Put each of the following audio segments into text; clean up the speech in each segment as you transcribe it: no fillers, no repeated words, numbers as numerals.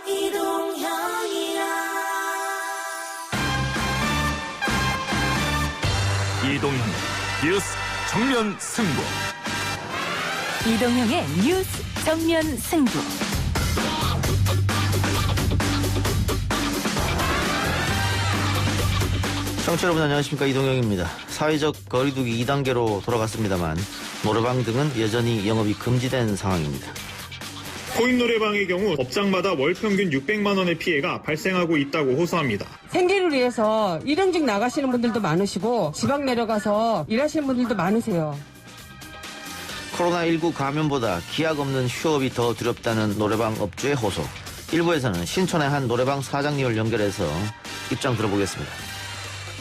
이동형 뉴스 정면 승부. 이동형의 뉴스 정면 승부. 청취자 여러분 안녕하십니까, 이동형입니다. 사회적 거리두기 2단계로 돌아갔습니다만 노래방 등은 여전히 영업이 금지된 상황입니다. 코인 노래방의 경우 업장마다 월 평균 600만 원의 피해가 발생하고 있다고 호소합니다. 생계를 위해서 일용직 나가시는 분들도 많으시고 지방 내려가서 일하시는 분들도 많으세요. 코로나19 감염보다 기약 없는 휴업이 더 두렵다는 노래방 업주의 호소. 일부에서는 신촌의 한 노래방 사장님을 연결해서 입장 들어보겠습니다.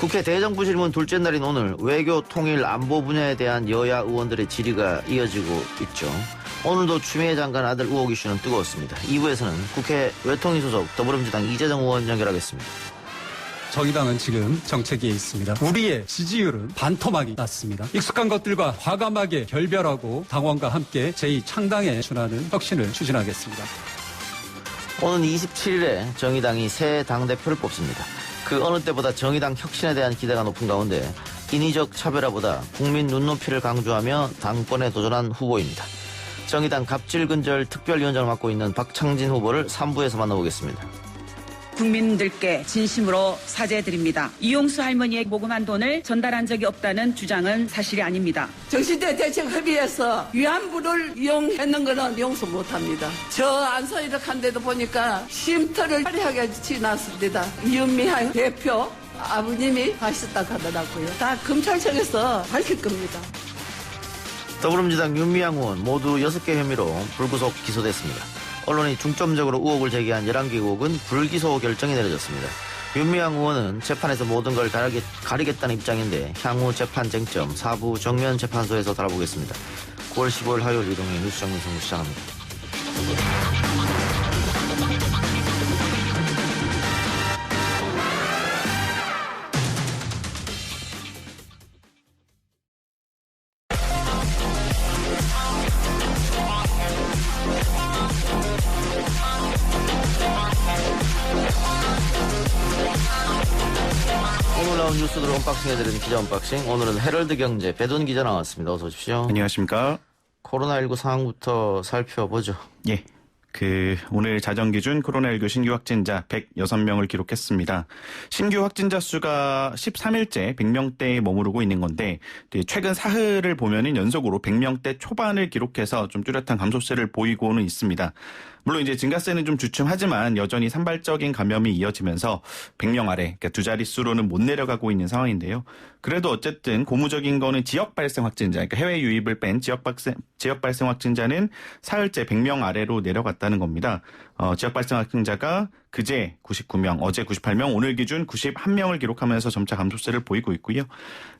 국회 대정부질문 둘째 날인 오늘 외교, 통일, 안보 분야에 대한 여야 의원들의 질의가 이어지고 있죠. 오늘도 추미애 장관 아들 의혹 이슈는 뜨거웠습니다. 2부에서는 국회 외통위 소속 더불어민주당 이재정 의원 연결하겠습니다. 정의당은 지금 정책위에 있습니다. 우리의 지지율은 반토막이 났습니다. 익숙한 것들과 과감하게 결별하고 당원과 함께 제2창당에 준하는 혁신을 추진하겠습니다. 오는 27일에 정의당이 새 당대표를 뽑습니다. 그 어느 때보다 정의당 혁신에 대한 기대가 높은 가운데 인위적 차별화보다 국민 눈높이를 강조하며 당권에 도전한 후보입니다. 정의당 갑질근절 특별위원장을 맡고 있는 박창진 후보를 3부에서 만나보겠습니다. 국민들께 진심으로 사죄드립니다. 이용수 할머니의 모금한 돈을 전달한 적이 없다는 주장은 사실이 아닙니다. 정신대 대책 협의회에서 위안부를 이용했는 것은 용서 못합니다. 저 안서이렇한 데도 보니까 쉼터를 화려하게 지났습니다. 이은미한 대표 아버님이 하셨다고 하더라고요. 다 검찰청에서 밝힐 겁니다. 더불어민주당 윤미향 의원 모두 6개 혐의로 불구속 기소됐습니다. 언론이 중점적으로 의혹을 제기한 11개 의혹은 불기소 결정이 내려졌습니다. 윤미향 의원은 재판에서 모든 걸 가리겠다는 입장인데 향후 재판 쟁점 4부 정면 재판소에서 다뤄보겠습니다. 9월 15일 화요일 이동의 뉴스 정면 승부 시작합니다. 뉴스들 언박싱해드리는 기자 언박싱. 오늘은 헤럴드 경제 배돈 기자 나왔습니다. 어서 오십시오. 안녕하십니까. 코로나19 상황부터 살펴보죠. 예. 오늘 자정 기준 코로나19 신규 확진자 106명을 기록했습니다. 신규 확진자 수가 13일째 100명대에 머무르고 있는 건데, 최근 사흘을 보면은 연속으로 100명대 초반을 기록해서 좀 뚜렷한 감소세를 보이고는 있습니다. 물론 이제 증가세는 좀 주춤하지만 여전히 산발적인 감염이 이어지면서 100명 아래, 그러니까 두 자릿수로는 못 내려가고 있는 상황인데요. 그래도 어쨌든 고무적인 거는 지역 발생 확진자, 그러니까 해외 유입을 뺀 지역 발생 확진자는 사흘째 100명 아래로 내려갔다는 겁니다. 지역 발생 확진자가 그제 99명, 어제 98명, 오늘 기준 91명을 기록하면서 점차 감소세를 보이고 있고요.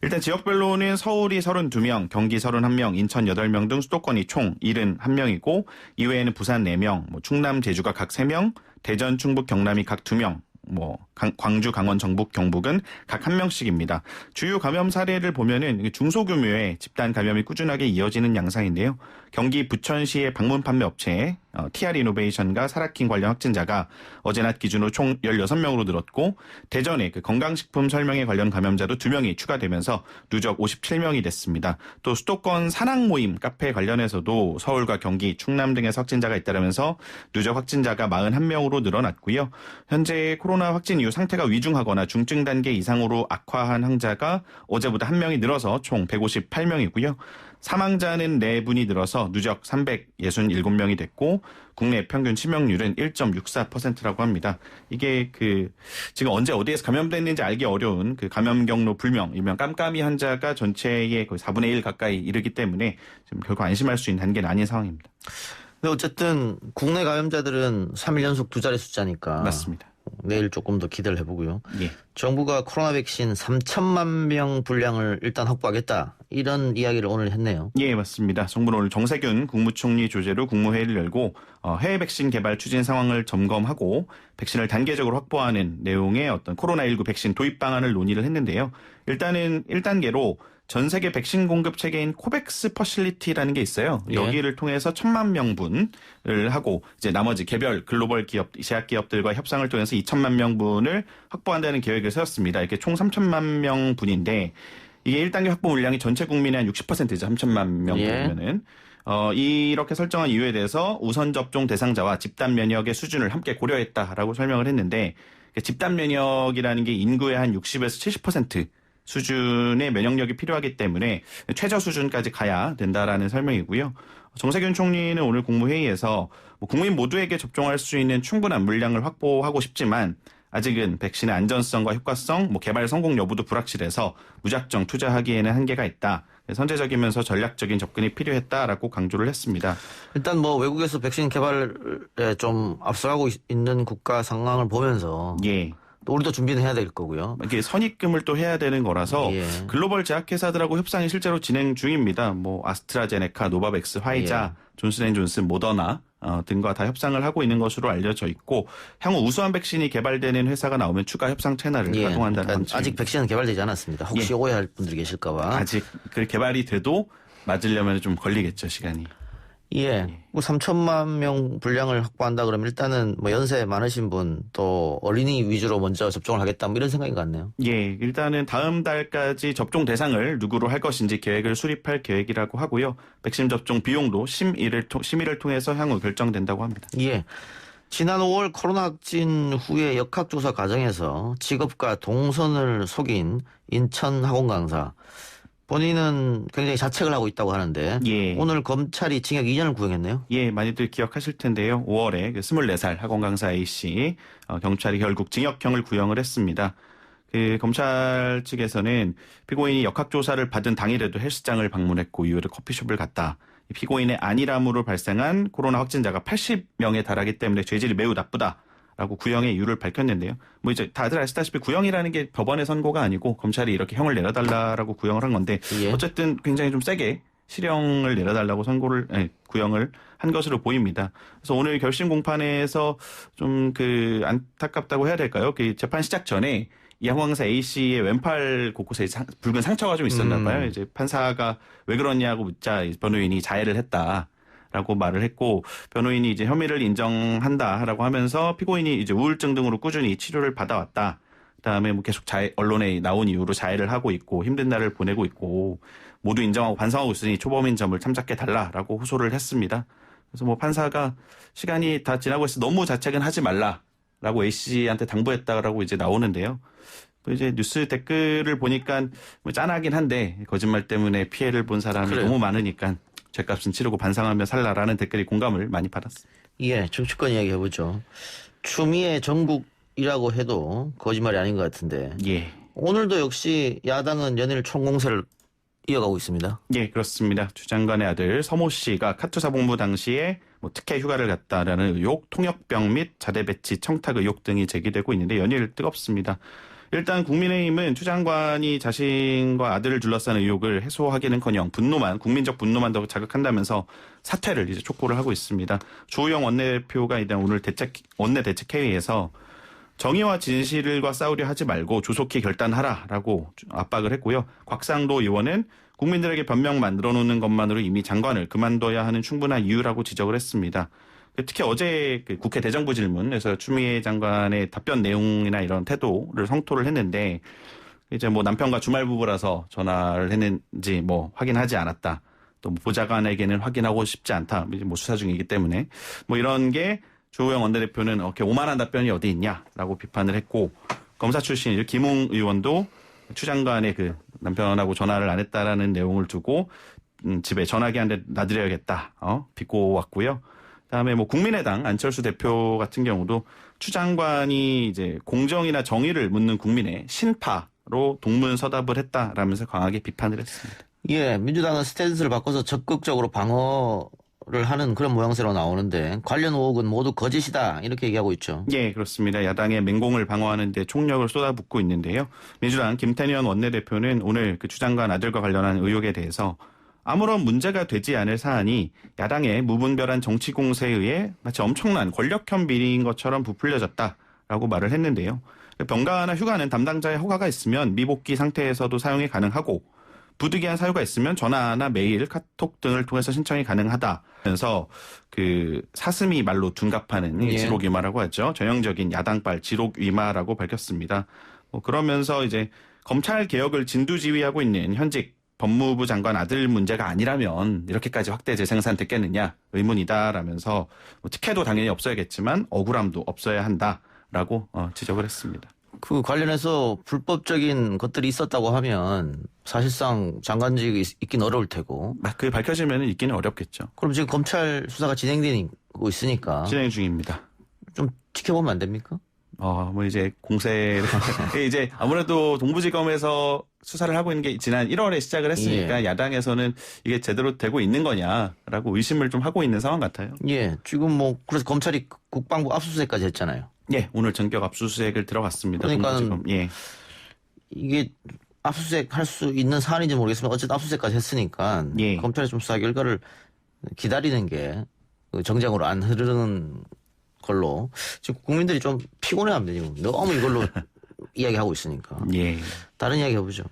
일단 지역별로는 서울이 32명, 경기 31명, 인천 8명 등 수도권이 총 71명이고 이외에는 부산 4명, 충남, 제주가 각 3명, 대전, 충북, 경남이 각 2명, 광주, 강원, 전북, 경북은 각 1명씩입니다. 주요 감염 사례를 보면은 중소규모의 집단 감염이 꾸준하게 이어지는 양상인데요. 경기 부천시의 방문 판매 업체 TR 이노베이션과 사라킨 관련 확진자가 어제 낮 기준으로 총 16명으로 늘었고, 대전의 건강식품 설명회 관련 감염자도 2명이 추가되면서 누적 57명이 됐습니다. 또 수도권 산악 모임 카페 관련해서도 서울과 경기, 충남 등에서 확진자가 잇따르면서 누적 확진자가 41명으로 늘어났고요. 현재 코로나 확진 이후 상태가 위중하거나 중증 단계 이상으로 악화한 환자가 어제보다 1명이 늘어서 총 158명이고요. 사망자는 4분이 늘어서 누적 367명이 됐고, 국내 평균 치명률은 1.64%라고 합니다. 이게 지금 언제 어디에서 감염됐는지 알기 어려운 감염 경로 불명, 일명 깜깜이 환자가 전체의 4분의 1 가까이 이르기 때문에 지금 결코 안심할 수 있는 단계는 아닌 상황입니다. 근데 어쨌든 국내 감염자들은 3일 연속 두 자리 숫자니까. 맞습니다. 내일 조금 더 기대를 해보고요. 예. 정부가 코로나 백신 3천만 명 분량을 일단 확보하겠다, 이런 이야기를 오늘 했네요. 예, 맞습니다. 정부는 오늘 정세균 국무총리 주재로 국무회의를 열고 해외 백신 개발 추진 상황을 점검하고 백신을 단계적으로 확보하는 내용의 어떤 코로나19 백신 도입 방안을 논의를 했는데요. 일단은 1단계로 전 세계 백신 공급 체계인 코백스 퍼실리티라는 게 있어요. 예. 여기를 통해서 1,000만 명분을 하고 이제 나머지 개별 글로벌 기업, 제약 기업들과 협상을 통해서 2,000만 명분을 확보한다는 계획을 세웠습니다. 이렇게 총 3,000만 명분인데 이게 1단계 확보 물량이 전체 국민의 한 60%죠. 3,000만 명분이면은. 이렇게 설정한 이유에 대해서 우선 접종 대상자와 집단 면역의 수준을 함께 고려했다라고 설명을 했는데 집단 면역이라는 게 인구의 한 60에서 70% 수준의 면역력이 필요하기 때문에 최저 수준까지 가야 된다라는 설명이고요. 정세균 총리는 오늘 국무회의에서 국민 모두에게 접종할 수 있는 충분한 물량을 확보하고 싶지만 아직은 백신의 안전성과 효과성, 개발 성공 여부도 불확실해서 무작정 투자하기에는 한계가 있다. 선제적이면서 전략적인 접근이 필요했다라고 강조를 했습니다. 일단 외국에서 백신 개발에 좀 앞서가고 있는 국가 상황을 보면서 예. 또 우리도 준비는 해야 될 거고요. 이게 선입금을 또 해야 되는 거라서 예. 글로벌 제약회사들하고 협상이 실제로 진행 중입니다. 아스트라제네카, 노바백스, 화이자, 존슨앤존슨, 모더나 등과 다 협상을 하고 있는 것으로 알려져 있고 향후 우수한 백신이 개발되는 회사가 나오면 추가 협상 채널을 가동한다는 그러니까 아직 백신은 개발되지 않았습니다. 혹시 예. 오해할 분들이 계실까 봐. 아직 그 개발이 돼도 맞으려면 좀 걸리겠죠, 시간이. 예. 3,000만 명 분량을 확보한다 그러면 일단은 연세 많으신 분 또 어린이 위주로 먼저 접종을 하겠다 이런 생각인 것 같네요. 예, 일단은 다음 달까지 접종 대상을 누구로 할 것인지 계획을 수립할 계획이라고 하고요. 백신 접종 비용도 심의를 통해서 향후 결정된다고 합니다. 예. 지난 5월 코로나 확진 후에 역학조사 과정에서 직업과 동선을 속인 인천 학원 강사. 본인은 굉장히 자책을 하고 있다고 하는데 예. 오늘 검찰이 징역 2년을 구형했네요. 예, 많이들 기억하실 텐데요. 5월에 24살 학원 강사 A씨 경찰이 결국 징역형을 구형을 했습니다. 검찰 측에서는 피고인이 역학조사를 받은 당일에도 헬스장을 방문했고 이후에 커피숍을 갔다. 피고인의 안일함으로 발생한 코로나 확진자가 80명에 달하기 때문에 죄질이 매우 나쁘다. 라고 구형의 이유를 밝혔는데요. 이제 다들 아시다시피 구형이라는 게 법원의 선고가 아니고 검찰이 이렇게 형을 내려달라고 구형을 한 건데 예. 어쨌든 굉장히 좀 세게 실형을 내려달라고 구형을 한 것으로 보입니다. 그래서 오늘 결심 공판에서 좀 안타깝다고 해야 될까요? 재판 시작 전에 이 학원강사 A씨의 왼팔 곳곳에 붉은 상처가 좀 있었나 봐요. 이제 판사가 왜 그러냐고 묻자 변호인이 자해를 했다. 라고 말을 했고 변호인이 이제 혐의를 인정한다라고 하면서 피고인이 이제 우울증 등으로 꾸준히 치료를 받아왔다. 그다음에 계속 언론에 나온 이후로 자해를 하고 있고 힘든 날을 보내고 있고 모두 인정하고 반성하고 있으니 초범인 점을 참작해 달라라고 호소를 했습니다. 그래서 판사가 시간이 다 지나고 있어 너무 자책은 하지 말라라고 A 씨한테 당부했다라고 이제 나오는데요. 또 이제 뉴스 댓글을 보니까 짠하긴 한데 거짓말 때문에 피해를 본 사람이 그래요. 너무 많으니까. 죄값은 치르고 반성하며 살라라는 댓글이 공감을 많이 받았습니다. 예, 정치권 이야기 해보죠. 추미애 전국이라고 해도 거짓말이 아닌 것 같은데. 예. 오늘도 역시 야당은 연일 총공세를 이어가고 있습니다. 예, 그렇습니다. 주 장관의 아들 서모 씨가 카투사 복무 당시에 특혜 휴가를 갔다라는 의혹, 통역병 및 자대 배치 청탁 의혹 등이 제기되고 있는데 연일 뜨겁습니다. 일단 국민의힘은 추 장관이 자신과 아들을 둘러싼 의혹을 해소하기는커녕 국민적 분노만 더 자극한다면서 사퇴를 이제 촉구를 하고 있습니다. 주호영 원내대표가 일단 오늘 원내 대책회의에서 정의와 진실과 싸우려 하지 말고 조속히 결단하라라고 압박을 했고요. 곽상도 의원은 국민들에게 변명 만들어 놓는 것만으로 이미 장관을 그만둬야 하는 충분한 이유라고 지적을 했습니다. 특히 어제 국회 대정부 질문에서 추미애 장관의 답변 내용이나 이런 태도를 성토를 했는데 이제 남편과 주말 부부라서 전화를 했는지 확인하지 않았다. 또 보좌관에게는 확인하고 싶지 않다. 이제 수사 중이기 때문에 이런 게 주호영 원내대표는 이렇게 오만한 답변이 어디 있냐라고 비판을 했고 검사 출신 김웅 의원도 추 장관의 남편하고 전화를 안 했다라는 내용을 두고 집에 전화기 한 대 놔드려야겠다. 비꼬 왔고요. 그다음에 국민의당 안철수 대표 같은 경우도 추 장관이 이제 공정이나 정의를 묻는 국민의 신파로 동문서답을 했다라면서 강하게 비판을 했습니다. 예, 민주당은 스탠스를 바꿔서 적극적으로 방어를 하는 그런 모양새로 나오는데 관련 의혹은 모두 거짓이다 이렇게 얘기하고 있죠. 예, 그렇습니다. 야당의 맹공을 방어하는 데 총력을 쏟아붓고 있는데요. 민주당 김태년 원내대표는 오늘 추 장관 아들과 관련한 의혹에 대해서 아무런 문제가 되지 않을 사안이 야당의 무분별한 정치 공세에 의해 마치 엄청난 권력형 비리인 것처럼 부풀려졌다라고 말을 했는데요. 병가나 휴가는 담당자의 허가가 있으면 미복귀 상태에서도 사용이 가능하고 부득이한 사유가 있으면 전화나 메일, 카톡 등을 통해서 신청이 가능하다면서 그 사슴이 말로 둔갑하는 이 예. 지록위마라고 하죠. 전형적인 야당발 지록위마라고 밝혔습니다. 그러면서 이제 검찰 개혁을 진두지휘하고 있는 현직 법무부 장관 아들 문제가 아니라면 이렇게까지 확대 재생산됐겠느냐 의문이다라면서 특혜도 당연히 없어야겠지만 억울함도 없어야 한다라고 지적을 했습니다. 그 관련해서 불법적인 것들이 있었다고 하면 사실상 장관직이 있긴 어려울 테고. 그 밝혀지면 있기는 어렵겠죠. 그럼 지금 검찰 수사가 진행되고 있으니까 진행 중입니다. 좀 지켜보면 안 됩니까? 뭐 이제 공세를 이제 아무래도 동부지검에서 수사를 하고 있는 게 지난 1월에 시작을 했으니까 예. 야당에서는 이게 제대로 되고 있는 거냐라고 의심을 좀 하고 있는 상황 같아요. 예. 지금 뭐 그래서 검찰이 국방부 압수수색까지 했잖아요. 예, 오늘 전격 압수수색을 들어갔습니다. 그러니까 동부지검. 예. 이게 압수수색 할 수 있는 사안인지 모르겠지만 어쨌든 압수수색까지 했으니까 예. 검찰의 좀 수사 결과를 기다리는 게 정쟁으로 안 흐르는 걸로 지금 국민들이 좀 피곤해합니다. 지금 너무 이걸로 이야기하고 있으니까. 예. 다른 이야기 해보죠.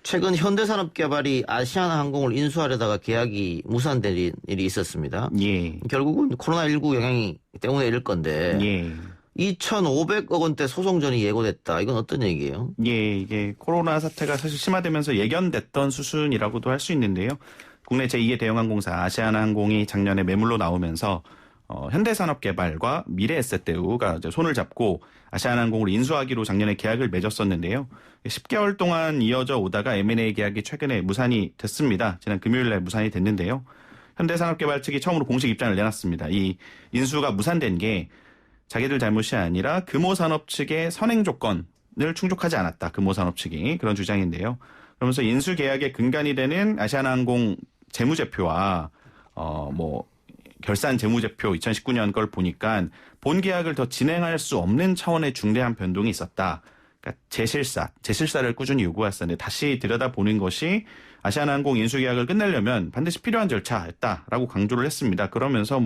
최근 현대산업개발이 아시아나항공을 인수하려다가 계약이 무산된 일이 있었습니다. 예. 결국은 코로나19 영향이 때문에 이럴 건데 예. 2,500억 원대 소송전이 예고됐다. 이건 어떤 얘기예요? 예, 이게 코로나 사태가 사실 심화되면서 예견됐던 수순이라고도 할 수 있는데요. 국내 제2의 대형항공사 아시아나항공이 작년에 매물로 나오면서 현대산업개발과 미래에셋대우가 이제 손을 잡고 아시아나항공을 인수하기로 작년에 계약을 맺었었는데요. 10개월 동안 이어져 오다가 M&A 계약이 최근에 무산이 됐습니다. 지난 금요일 날 무산이 됐는데요. 현대산업개발 측이 처음으로 공식 입장을 내놨습니다. 이 인수가 무산된 게 자기들 잘못이 아니라 금호산업 측의 선행 조건을 충족하지 않았다. 금호산업 측이 그런 주장인데요. 그러면서 인수 계약의 근간이 되는 아시아나항공 재무제표와 결산 재무제표 2019년 걸 보니까 본 계약을 더 진행할 수 없는 차원의 중대한 변동이 있었다. 그러니까 재실사를 꾸준히 요구했었는데 다시 들여다보는 것이 아시아나항공 인수 계약을 끝내려면 반드시 필요한 절차였다라고 강조를 했습니다. 그러면서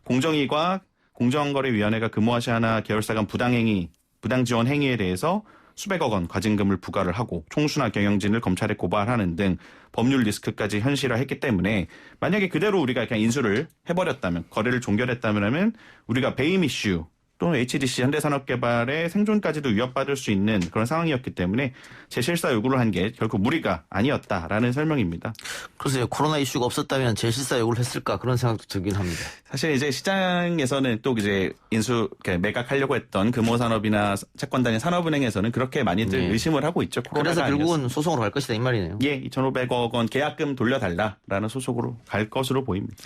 공정위가 공정거래위원회가 금호아시아나 계열사 간 부당 지원 행위에 대해서 수백억 원 과징금을 부과를 하고 총수나 경영진을 검찰에 고발하는 등 법률 리스크까지 현실화했기 때문에 만약에 그대로 우리가 그냥 인수를 해버렸다면 거래를 종결했다면 우리가 배임 이슈 또는 HDC 현대산업개발의 생존까지도 위협받을 수 있는 그런 상황이었기 때문에 재실사 요구를 한 게 결코 무리가 아니었다라는 설명입니다. 그래서 코로나 이슈가 없었다면 재실사 요구를 했을까 그런 생각도 들긴 합니다. 사실 이제 시장에서는 또 이제 매각하려고 했던 금호산업이나 채권단인 산업은행에서는 그렇게 많이들 의심을 하고 있죠. 그래서 결국은 소송으로 갈 것이다 이 말이네요. 예, 2,500억 원 계약금 돌려달라라는 소송으로 갈 것으로 보입니다.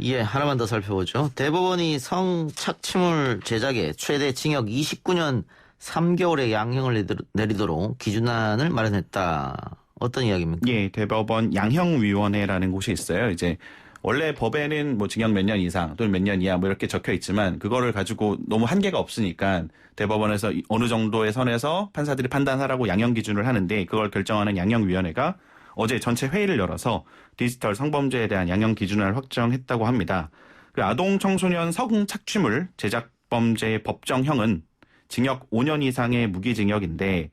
예, 하나만 더 살펴보죠. 대법원이 성착취물 제작에 최대 징역 29년 3개월의 양형을 내리도록 기준안을 마련했다. 어떤 이야기입니까? 예, 대법원 양형위원회라는 곳이 있어요. 이제 원래 법에는 징역 몇 년 이상 또는 몇 년 이하 이렇게 적혀 있지만 그거를 가지고 너무 한계가 없으니까 대법원에서 어느 정도의 선에서 판사들이 판단하라고 양형 기준을 하는데 그걸 결정하는 양형위원회가 어제 전체 회의를 열어서 디지털 성범죄에 대한 양형 기준을 확정했다고 합니다. 그 아동 청소년 성착취물 제작 범죄의 법정형은 징역 5년 이상의 무기징역인데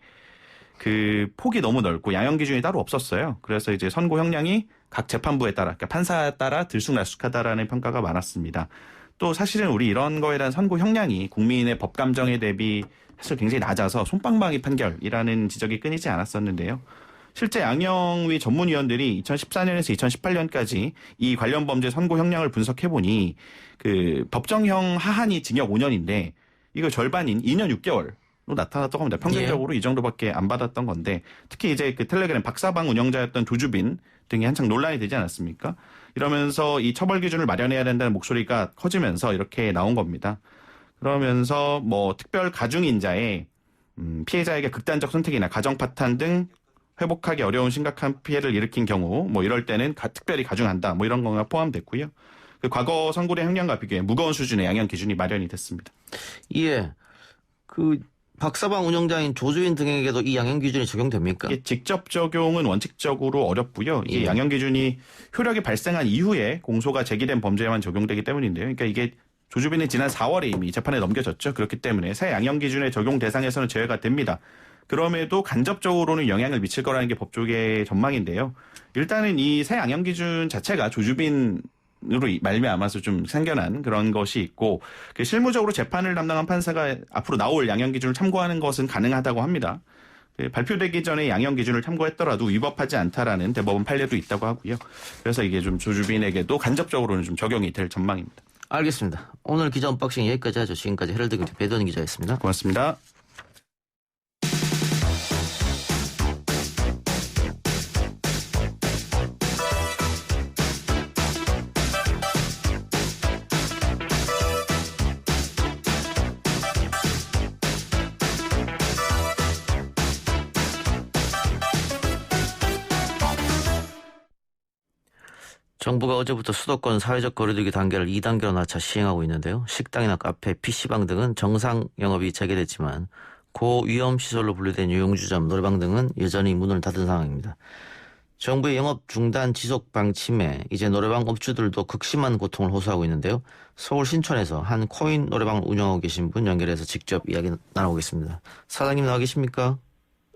그 폭이 너무 넓고 양형 기준이 따로 없었어요. 그래서 이제 선고 형량이 각 재판부에 따라, 그러니까 판사에 따라 들쑥날쑥하다라는 평가가 많았습니다. 또 사실은 우리 이런 거에 대한 선고 형량이 국민의 법 감정에 대비 사실 굉장히 낮아서 솜방망이 판결이라는 지적이 끊이지 않았었는데요. 실제 양형위 전문위원들이 2014년에서 2018년까지 이 관련 범죄 선고 형량을 분석해보니 그 법정형 하한이 징역 5년인데 이거 절반인 2년 6개월로 나타났다고 합니다. 평균적으로 이 정도밖에 안 받았던 건데 특히 이제 그 텔레그램 박사방 운영자였던 조주빈 등이 한창 논란이 되지 않았습니까? 이러면서 이 처벌 기준을 마련해야 된다는 목소리가 커지면서 이렇게 나온 겁니다. 그러면서 특별 가중인자의 피해자에게 극단적 선택이나 가정 파탄 등 회복하기 어려운 심각한 피해를 일으킨 경우 이럴 때는 특별히 가중한다 이런 거가 포함됐고요. 그 과거 선고된 형량과 비교해 무거운 수준의 양형 기준이 마련이 됐습니다. 예, 그 박사방 운영자인 조주인 등에게도 이 양형 기준이 적용됩니까? 이게 직접 적용은 원칙적으로 어렵고요. 이 양형 기준이 효력이 발생한 이후에 공소가 제기된 범죄에만 적용되기 때문인데요. 그러니까 이게 조주빈은 지난 4월에 이미 재판에 넘겨졌죠. 그렇기 때문에 새 양형 기준의 적용 대상에서는 제외가 됩니다. 그럼에도 간접적으로는 영향을 미칠 거라는 게 법조계의 전망인데요. 일단은 이 새 양형 기준 자체가 조주빈 으로 말미암아서 좀 생겨난 그런 것이 있고 실무적으로 재판을 담당한 판사가 앞으로 나올 양형 기준을 참고하는 것은 가능하다고 합니다. 발표되기 전에 양형 기준을 참고했더라도 위법하지 않다라는 대법원 판례도 있다고 하고요. 그래서 이게 좀 조주빈에게도 간접적으로는 좀 적용이 될 전망입니다. 알겠습니다. 오늘 기자 언박싱 여기까지 하죠. 지금까지 헤럴드 경제 배도원 기자였습니다. 고맙습니다. 정부가 어제부터 수도권 사회적 거리두기 단계를 2단계로 낮춰 시행하고 있는데요. 식당이나 카페, PC방 등은 정상 영업이 재개됐지만 고위험시설로 분류된 유흥주점, 노래방 등은 여전히 문을 닫은 상황입니다. 정부의 영업 중단 지속 방침에 이제 노래방 업주들도 극심한 고통을 호소하고 있는데요. 서울 신촌에서 한 코인 노래방을 운영하고 계신 분 연결해서 직접 이야기 나눠보겠습니다. 사장님 나와 계십니까?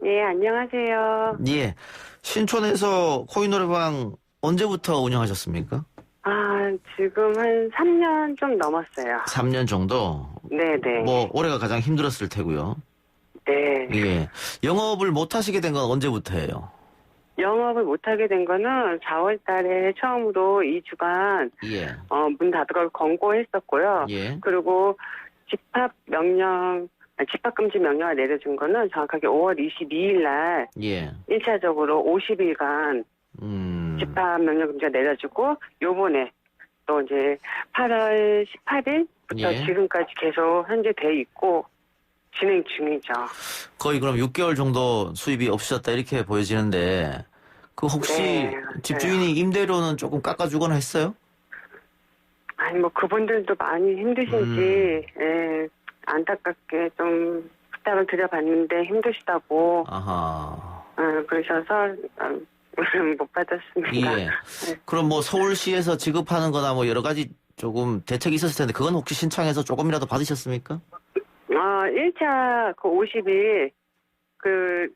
네, 안녕하세요. 예. 신촌에서 코인 노래방 언제부터 운영하셨습니까? 지금 한 3년 좀 넘었어요. 3년 정도? 네네. 뭐 올해가 가장 힘들었을 테고요. 네. 예. 영업을 못 하시게 된 건 언제부터예요? 영업을 못하게 된 거는 4월 달에 처음으로 2주간 예. 문 닫으라고 권고했었고요. 예. 그리고 집합금지 명령을 내려준 거는 정확하게 5월 22일 날 예. 1차적으로 50일간 집합 명령 금지가 내려지고 요번에 또 이제 8월 18일부터 예. 지금까지 계속 현재 돼 있고 진행 중이죠. 거의 그럼 6개월 정도 수입이 없으셨다 이렇게 보여지는데 그 혹시 네, 집주인이 임대료는 조금 깎아주거나 했어요? 아니 뭐 그분들도 많이 힘드신지 예, 안타깝게 좀 부탁을 드려봤는데 힘드시다고 아하. 그러셔서 못 받았습니다. 예. 그럼 뭐 서울시에서 지급하는 거나 뭐 여러 가지 조금 대책이 있었을 텐데 그건 혹시 신청해서 조금이라도 받으셨습니까? 1차 그 50일 그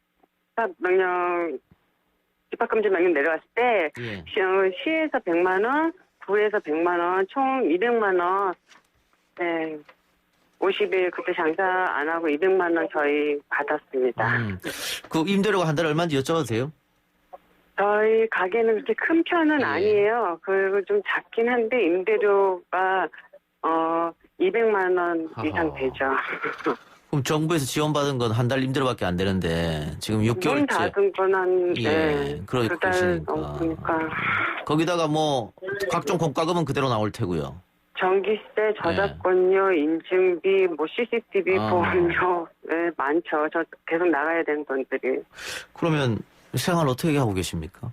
집합금지 명령 내려왔을 때 예. 시에서 100만 원, 구에서 100만 원, 총 200만 원. 네. 50일 그때 장사 안 하고 200만 원 저희 받았습니다. 그 임대료가 한 달에 얼마인지 여쭤봐도 돼요? 저희 가게는 그렇게 큰 편은 예. 아니에요. 그리고 좀 작긴 한데 임대료가 200만 원 이상 아하. 되죠. 그럼 정부에서 지원받은 건 한 달 임대료밖에 안 되는데 지금 문 6개월째 닫은 건 한 예, 두 달 그러시니까. 넘으니까. 거기다가 뭐 각종 공과금은 그대로 나올 테고요. 전기세, 저작권료, 인증비, 뭐 CCTV, 아. 보험료 많죠. 저 계속 나가야 되는 돈들이. 그러면 생활 어떻게 하고 계십니까?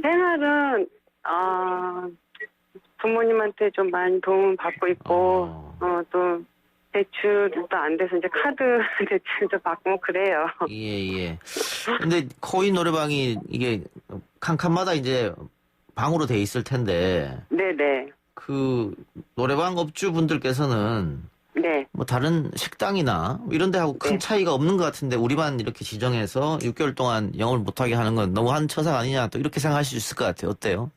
생활은 부모님한테 좀 많이 도움 받고 있고 또 대출도 안 돼서 이제 카드 대출도 받고 그래요. 예. 근데 코인 노래방이 이게 칸칸마다 이제 방으로 돼 있을 텐데 네네. 그 노래방 업주분들께서는 네. 뭐 다른 식당이나 이런 데하고 큰 네. 차이가 없는 것 같은데 우리만 이렇게 지정해서 6개월 동안 영업을 못하게 하는 건 너무한 처사 아니냐 또 이렇게 생각하실 수 있을 것 같아요. 어때요?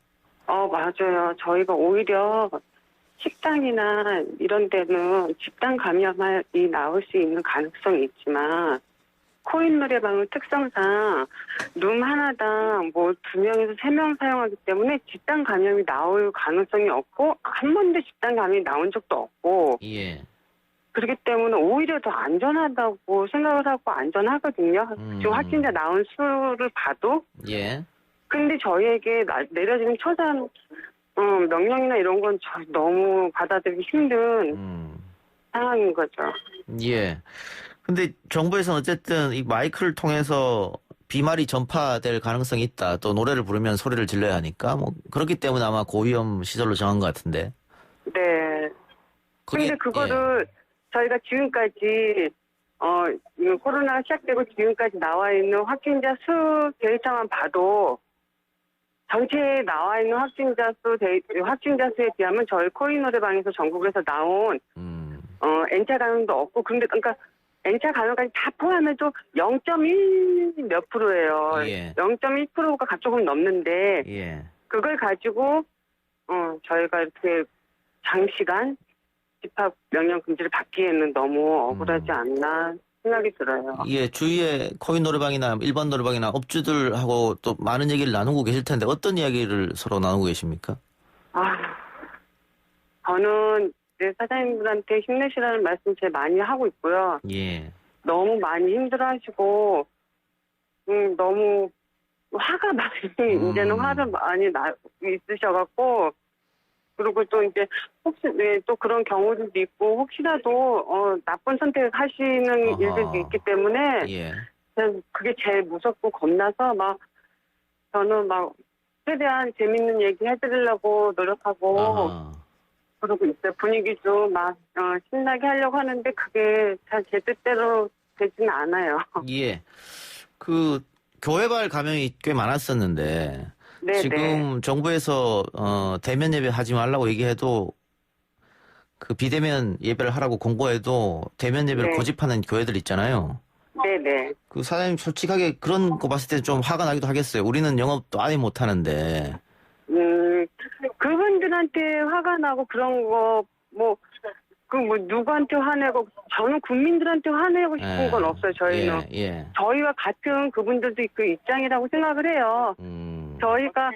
맞아요. 저희가 오히려 식당이나 이런 데는 집단 감염이 나올 수 있는 가능성이 있지만 코인 노래방은 특성상 룸 하나당 뭐 2명에서 3명 사용하기 때문에 집단 감염이 나올 가능성이 없고 한 번도 집단 감염이 나온 적도 없고 예. 그렇기 때문에 오히려 더 안전하다고 생각을 하고 안전하거든요. 지금 확진자 나온 수를 봐도. 예. 근데 저희에게 내려지는 처단 명령이나 이런 건 너무 받아들이기 힘든 상황인 거죠. 예. 근데 정부에서는 어쨌든 이 마이크를 통해서 비말이 전파될 가능성이 있다. 또 노래를 부르면 소리를 질러야 하니까 뭐 그렇기 때문에 아마 고위험 시설로 정한 것 같은데. 네. 근데 그거를 저희가 지금까지 코로나가 시작되고 지금까지 나와 있는 확진자 수 데이터만 봐도 전체에 나와 있는 확진자 수에 비하면 저희 코인 노래방에서 전국에서 나온 N차 감염도 없고 그러니까 N차 감염까지 다 포함해도 0.1 몇 프로예요. 예. 0.1%가 조금 넘는데 예. 그걸 가지고 저희가 이렇게 장시간 집합 명령 금지를 받기에는 너무 억울하지 않나 생각이 들어요. 예, 주위에 코인 노래방이나 일반 노래방이나 업주들하고 또 많은 얘기를 나누고 계실 텐데 어떤 이야기를 서로 나누고 계십니까? 저는 내 사장님들한테 힘내시라는 말씀 제일 많이 하고 있고요. 예. 너무 많이 힘들어하시고 너무 화가 많이 이제는 화를 많이 있으셔갖고 그리고 또 이제 혹시 또 그런 경우들도 있고 혹시라도 나쁜 선택을 하시는 일들도 있기 때문에 예. 그게 제일 무섭고 겁나서 막 저는 막 최대한 재밌는 얘기 해드리려고 노력하고 그러고 있어요. 분위기도 막 신나게 하려고 하는데 그게 잘 제 뜻대로 되지는 않아요. 예. 그 교회발 감염이 꽤 많았었는데 네네. 지금 정부에서 대면 예배 하지 말라고 얘기해도 그 비대면 예배를 하라고 공고해도 대면 예배를 네. 고집하는 교회들 있잖아요. 네네. 그 사장님 솔직하게 그런 거 봤을 때 좀 화가 나기도 하겠어요. 우리는 영업도 아예 못 하는데. 그분들한테 화가 나고 그런 거 누구한테 화내고 저는 국민들한테 화내고 싶은 건 없어요. 저희는 예. 저희와 같은 그분들도 그 입장이라고 생각을 해요. 저희가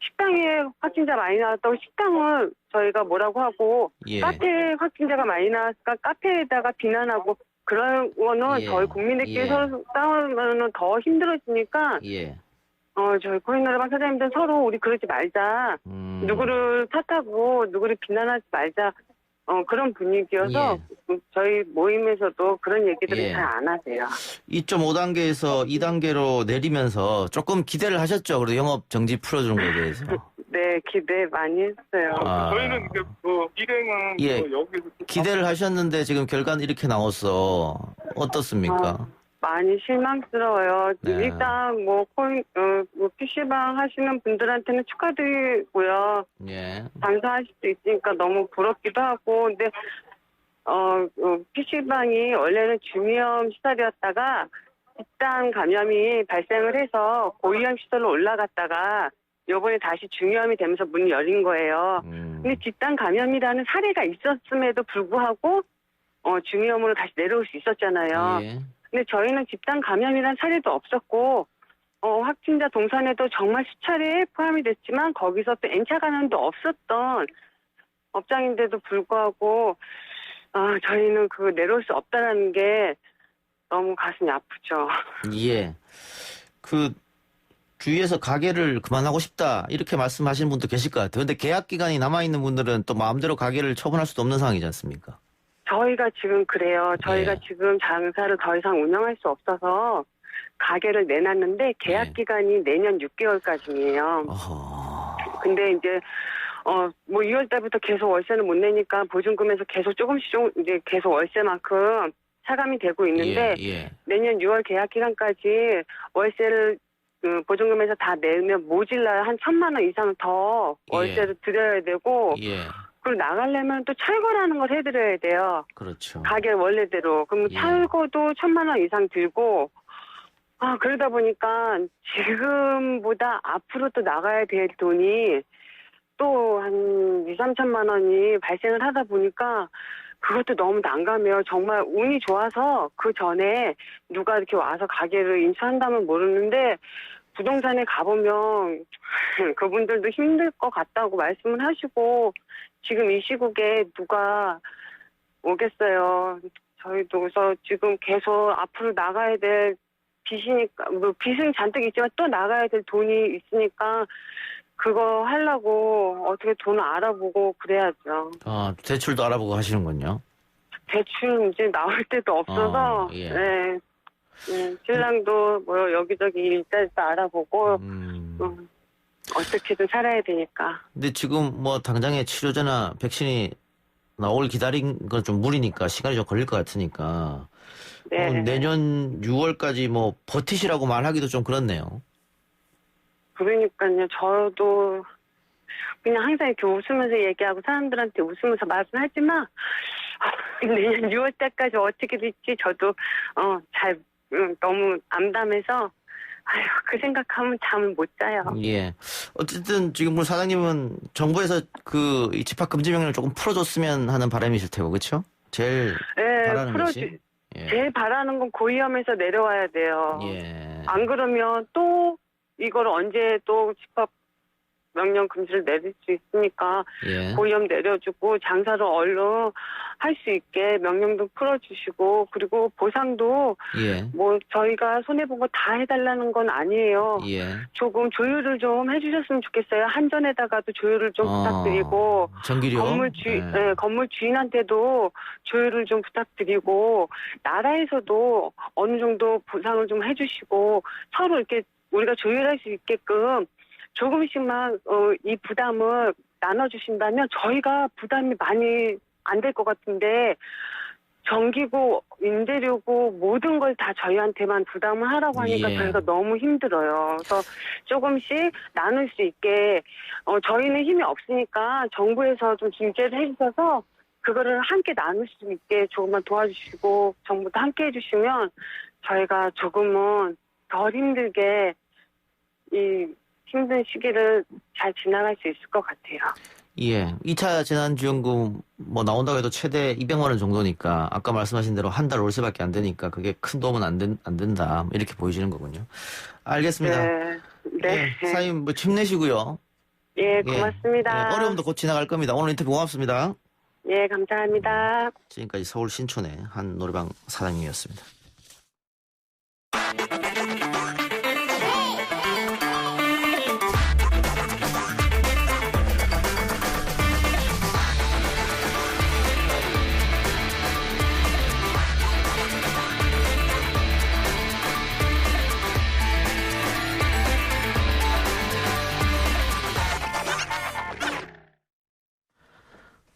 식당에 확진자 많이 나왔다고 식당을 저희가 뭐라고 하고 예. 카페에 확진자가 많이 나왔으니까 카페에다가 비난하고 그런 거는 예. 저희 국민들끼리 예. 서로 싸우면 더 힘들어지니까 예. 저희 코인 노래방 사장님들 서로 우리 그러지 말자. 누구를 탓하고 누구를 비난하지 말자. 그런 분위기여서 저희 모임에서도 그런 얘기들을 예. 잘 안 하세요. 2.5단계에서 2단계로 내리면서 조금 기대를 하셨죠? 그래도 영업 정지 풀어주는 거에 대해서. 네, 기대 많이 했어요. 저희는 이제 일행은 예. 여기서 기대를 하셨는데 지금 결과는 이렇게 나왔어. 어떻습니까? 많이 실망스러워요. 네. 일단 PC방 하시는 분들한테는 축하드리고요. 예. 장사하실 수 있으니까 너무 부럽기도 하고, 근데 PC방이 원래는 중위험 시설이었다가 집단 감염이 발생을 해서 고위험 시설로 올라갔다가 요번에 다시 중위험이 되면서 문이 열린 거예요. 근데 집단 감염이라는 사례가 있었음에도 불구하고 중위험으로 다시 내려올 수 있었잖아요. 예. 근데 저희는 집단 감염이라는 사례도 없었고 확진자 동선에도 정말 수차례 포함이 됐지만 거기서 또 N차 감염도 없었던 업장인데도 불구하고 저희는 그 내려올 수 없다는 게 너무 가슴이 아프죠. 예. 그 주위에서 가게를 그만하고 싶다 이렇게 말씀하시는 분도 계실 것 같아요. 근데 계약 기간이 남아있는 분들은 또 마음대로 가게를 처분할 수도 없는 상황이지 않습니까? 저희가 지금 그래요. 저희가 예. 지금 장사를 더 이상 운영할 수 없어서 가게를 내놨는데 계약 예. 기간이 내년 6개월까지예요. 근데 이제 2월 달부터 계속 월세를 못 내니까 보증금에서 계속 조금씩 이제 계속 월세만큼 차감이 되고 있는데 예. 내년 6월 계약 기간까지 월세를 보증금에서 다 내면 모질라야 한 1,000만 원 이상 더 월세를 드려야 되고 예. 그리고 나가려면 또 철거라는 걸 해드려야 돼요. 그렇죠. 가게 원래대로. 그럼 예. 철거도 1,000만 원 이상 들고 그러다 보니까 지금보다 앞으로 또 나가야 될 돈이 또 한 2, 3천만 원이 발생을 하다 보니까 그것도 너무 난감해요. 정말 운이 좋아서 그 전에 누가 이렇게 와서 가게를 인수한다면 모르는데 부동산에 가보면 그분들도 힘들 것 같다고 말씀을 하시고 지금 이 시국에 누가 오겠어요. 저희도 그래서 지금 계속 앞으로 나가야 될 빚이니까 빚은 잔뜩 있지만 또 나가야 될 돈이 있으니까 그거 하려고 어떻게 돈을 알아보고 그래야죠. 대출도 알아보고 하시는군요. 대출 이제 나올 때도 없어서 예. 네. 신랑도 여기저기 일자리도 알아보고 어떻게든 살아야 되니까. 근데 지금 당장에 치료제나 백신이 나올 기다린 건 좀 무리니까 시간이 좀 걸릴 것 같으니까 네. 내년 6월까지 버티시라고 말하기도 좀 그렇네요. 그러니까요. 저도 그냥 항상 이렇게 웃으면서 얘기하고 사람들한테 웃으면서 말씀하지만 내년 6월 달까지 어떻게 될지 저도 너무 암담해서 그 생각하면 잠을 못 자요. 예. 어쨌든 지금 우리 사장님은 정부에서 이 집합 금지 명령을 조금 풀어줬으면 하는 바람이실 테고, 그렇죠? 제일 바라는 것이. 예. 제일 바라는 건 고위험에서 내려와야 돼요. 예. 안 그러면 또 이걸 언제 또 집합 명령 금지를 내릴 수 있으니까 예. 고위험 내려주고 장사를 얼른 할 수 있게 명령도 풀어주시고 그리고 보상도 예. 뭐 저희가 손해본 거 다 해달라는 건 아니에요. 예. 조금 조율을 좀 해주셨으면 좋겠어요. 한전에다가도 조율을 좀 부탁드리고 전기료 건물 주인한테도 조율을 좀 부탁드리고 나라에서도 어느 정도 보상을 좀 해주시고 서로 이렇게 우리가 조율할 수 있게끔 조금씩만 이 부담을 나눠주신다면 저희가 부담이 많이 안 될 것 같은데 전기고 임대료고 모든 걸 다 저희한테만 부담을 하라고 하니까 예. 저희가 너무 힘들어요. 그래서 조금씩 나눌 수 있게 저희는 힘이 없으니까 정부에서 좀 중재를 해주셔서 그거를 함께 나눌 수 있게 조금만 도와주시고 정부도 함께 해주시면 저희가 조금은 덜 힘들게 이 힘든 시기를 잘 지나갈 수 있을 것 같아요. 예. 2차 재난지원금 뭐 나온다고 해도 최대 200만 원 정도니까 아까 말씀하신 대로 한 달 월세밖에 안 되니까 그게 큰 도움은 안 된다. 이렇게 보이시는 거군요. 알겠습니다. 네. 예, 사장님 뭐 힘내시고요. 예, 고맙습니다. 예, 어려움도 곧 지나갈 겁니다. 오늘 인터뷰 고맙습니다. 예, 감사합니다. 지금까지 서울 신촌의 한 노래방 사장님이었습니다.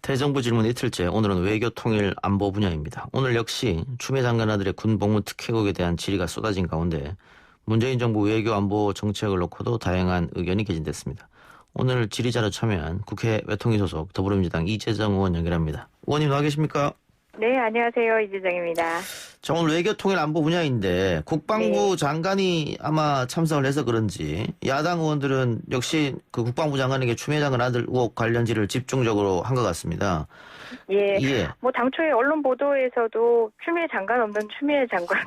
대정부 질문 이틀째, 오늘은 외교 통일 안보 분야입니다. 오늘 역시 추미애 장관 아들의 군 복무 특혜국에 대한 질의가 쏟아진 가운데 문재인 정부 외교 안보 정책을 놓고도 다양한 의견이 개진됐습니다. 오늘 질의자로 참여한 국회 외통위 소속 더불어민주당 이재정 의원 연결합니다. 의원님 나와 계십니까? 네, 안녕하세요. 이재정입니다. 자, 오늘 외교 통일 안보 분야인데 국방부 네. 장관이 아마 참석을 해서 그런지 야당 의원들은 역시 그 국방부 장관에게 추미애 장관 아들 의혹 관련 질의를 집중적으로 한 것 같습니다. 예. 예. 뭐 당초에 언론 보도에서도 추미애 장관 없는 추미애 장관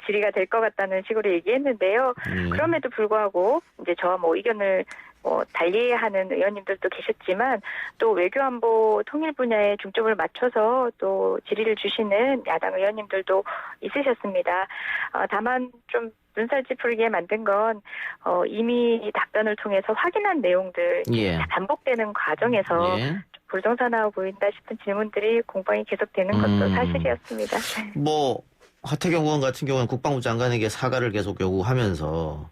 질의가 될 것 같다는 식으로 얘기했는데요. 그럼에도 불구하고 이제 저와 뭐 의견을 달리하는 의원님들도 계셨지만 또 외교안보 통일 분야에 중점을 맞춰서 또 질의를 주시는 야당 의원님들도 있으셨습니다. 다만 좀 눈살 찌푸리게 만든 건 이미 답변을 통해서 확인한 내용들 예. 반복되는 과정에서 예. 불성사나워 보인다 싶은 질문들이 공방이 계속되는 것도 사실이었습니다. 뭐 하태경 의원 같은 경우는 국방부 장관에게 사과를 계속 요구하면서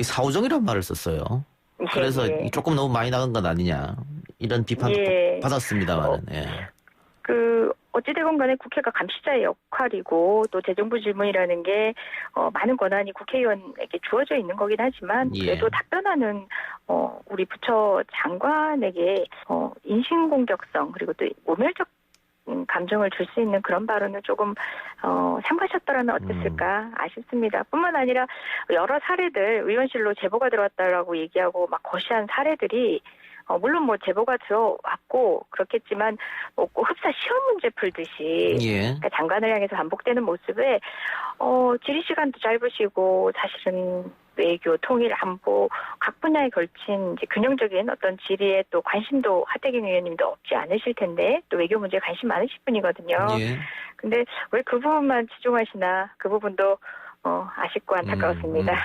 사후정이란 말을 썼어요. 그래서 예. 조금 너무 많이 나간 것 아니냐 이런 비판도 예. 받았습니다만은. 예. 어찌되건 간에 국회가 감시자의 역할이고 또 재정부 질문이라는 게 많은 권한이 국회의원에게 주어져 있는 거긴 하지만 그래도 예. 답변하는 우리 부처 장관에게 인신공격성 그리고 또 모멸적 감정을 줄 수 있는 그런 발언을 조금 삼가셨더라면 어땠을까 아쉽습니다. 뿐만 아니라 여러 사례들 의원실로 제보가 들어왔다라고 얘기하고 막 거시한 사례들이 물론 뭐 제보가 들어왔고 그렇겠지만 꼭 흡사 시험 문제 풀듯이 예. 그러니까 장관을 향해서 반복되는 모습에 질의 시간도 짧으시고 사실은 외교, 통일, 안보 각 분야에 걸친 이제 균형적인 어떤 질의에 또 관심도 하태경 의원님도 없지 않으실 텐데 또 외교 문제에 관심 많으실 분이거든요. 예. 근데 왜 그 부분만 치중하시나 그 부분도 아쉽고 안타까웠습니다.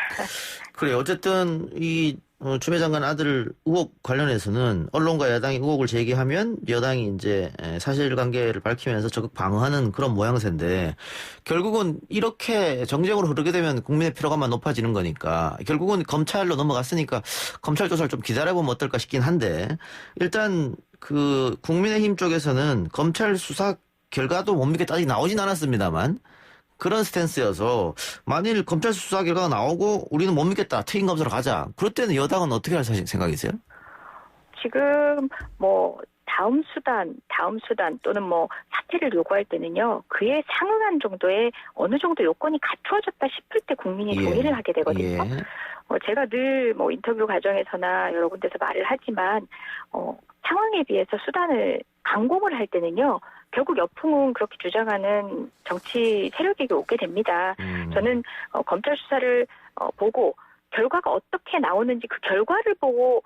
그래 어쨌든 이 추미애 장관 아들 의혹 관련해서는 언론과 야당이 의혹을 제기하면 여당이 이제 사실관계를 밝히면서 적극 방어하는 그런 모양새인데 결국은 이렇게 정쟁으로 흐르게 되면 국민의 피로감만 높아지는 거니까 결국은 검찰로 넘어갔으니까 검찰 조사를 좀 기다려보면 어떨까 싶긴 한데 일단 그 국민의힘 쪽에서는 검찰 수사 결과도 못 믿겠다 아직 나오진 않았습니다만 그런 스탠스여서 만일 검찰 수사 결과가 나오고 우리는 못 믿겠다. 특임 검사로 가자. 그럴 때는 여당은 어떻게 할 생각이세요? 지금 뭐 다음 수단 또는 뭐 사퇴를 요구할 때는요, 그에 상응한 정도의 어느 정도 요건이 갖추어졌다 싶을 때 국민이 동의를 하게 되거든요. 제가 늘 뭐 인터뷰 과정에서나 여러 군데서 말을 하지만 상황에 비해서 수단을 강공을 할 때는요, 결국 역풍은 그렇게 주장하는 정치 세력에게 오게 됩니다. 저는 검찰 수사를 보고 결과가 어떻게 나오는지 그 결과를 보고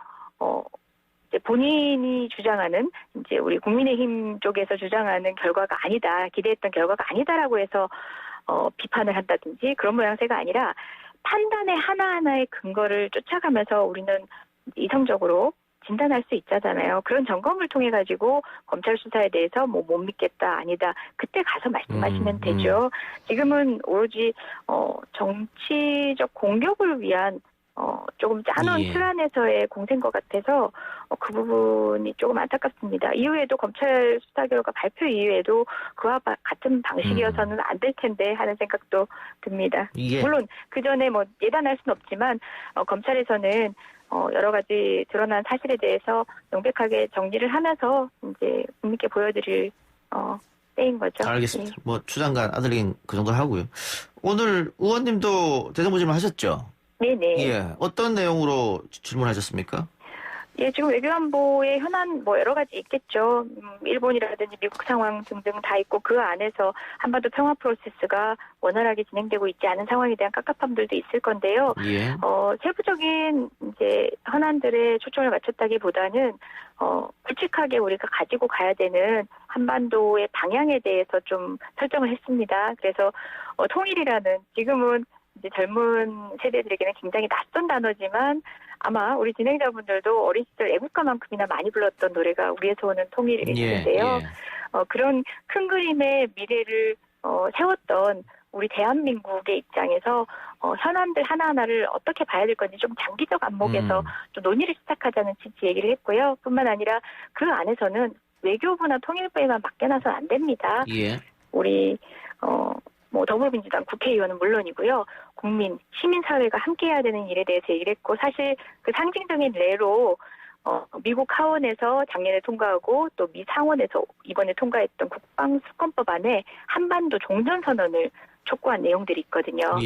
이제 본인이 주장하는 이제 우리 국민의힘 쪽에서 주장하는 결과가 아니다, 기대했던 결과가 아니다라고 해서 비판을 한다든지 그런 모양새가 아니라 판단의 하나하나의 근거를 쫓아가면서 우리는 이성적으로 진단할 수 있잖아요. 그런 점검을 통해 가지고 검찰 수사에 대해서 뭐 못 믿겠다, 아니다, 그때 가서 말씀하시면 되죠. 지금은 오로지 정치적 공격을 위한 조금 짜놓은 틀 안에서의 공세인 것 같아서 그 부분이 조금 안타깝습니다. 이후에도 검찰 수사 결과 발표 이후에도 그와 같은 방식이어서는 안 될 텐데 하는 생각도 듭니다. 물론 그 전에 뭐 예단할 수는 없지만 검찰에서는 여러 가지 드러난 사실에 대해서 명백하게 정리를 하면서 이제 국민께 보여드릴 때인 거죠. 알겠습니다. 뭐 추장관 아들인 그 정도 하고요. 오늘 의원님도 대정부 질문 하셨죠? 네네. 어떤 내용으로 질문하셨습니까? 지금 외교안보의 현안 뭐 여러 가지 있겠죠. 일본이라든지 미국 상황 등등 다 있고 그 안에서 한반도 평화 프로세스가 원활하게 진행되고 있지 않은 상황에 대한 깝깝함들도 있을 건데요. 세부적인 이제 현안들에 초점을 맞췄다기보다는 굵직하게 우리가 가지고 가야 되는 한반도의 방향에 대해서 좀 설정을 했습니다. 그래서 통일이라는 지금은 이제 젊은 세대들에게는 굉장히 낯선 단어지만 아마 우리 진행자분들도 어린 시절 애국가만큼이나 많이 불렀던 노래가 우리에서 오는 통일인데요. 그런 큰 그림의 미래를 세웠던 우리 대한민국의 입장에서 현안들 하나하나를 어떻게 봐야 될 건지 좀 장기적 안목에서 좀 논의를 시작하자는 취지 얘기를 했고요. 뿐만 아니라 그 안에서는 외교부나 통일부에만 맡겨놔서는 안 됩니다. 우리 뭐 더불어민주당 국회의원은 물론이고요. 국민, 시민사회가 함께해야 되는 일에 대해서 얘기를 했고 사실 그 상징적인 예로 미국 하원에서 작년에 통과하고 또 미 상원에서 이번에 통과했던 국방수권법 안에 한반도 종전선언을 촉구한 내용들이 있거든요.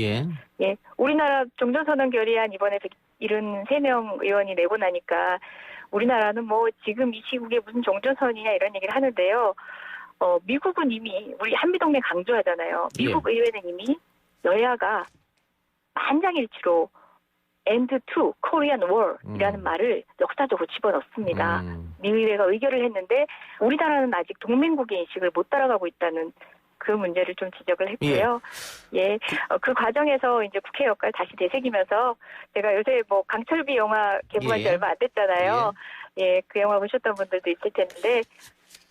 우리나라 종전선언 결의안 이번에 173명 의원이 내고 나니까 우리나라는 뭐 지금 이 시국에 무슨 종전선언이냐 이런 얘기를 하는데요. 미국은 이미 우리 한미동맹 강조하잖아요. 미국 의회는 이미 여야가 만장일치로 End to Korean War이라는 말을 역사적으로 집어넣습니다. 미 의회가 의결을 했는데 우리나라는 아직 동맹국의 인식을 못 따라가고 있다는 그 문제를 좀 지적을 했고요. 그 과정에서 이제 국회 역할 다시 되새기면서 제가 요새 뭐 강철비 영화 개봉한 지 얼마 안 됐잖아요. 그 영화 보셨던 분들도 있을 텐데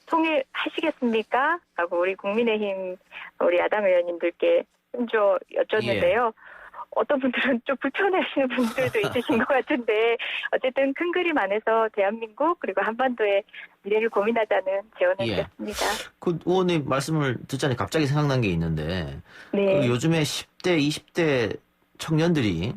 통일하시겠습니까? 라고 우리 국민의힘 우리 야당 의원님들께 좀 여쭸는데요. 어떤 분들은 좀 불편해하시는 분들도 있으신 것 같은데 어쨌든 큰 그림 안에서 대한민국 그리고 한반도의 미래를 고민하자는 제언을 드렸습니다. 그 의원님 말씀을 듣자니 갑자기 생각난 게 있는데 그 요즘에 10대, 20대 청년들이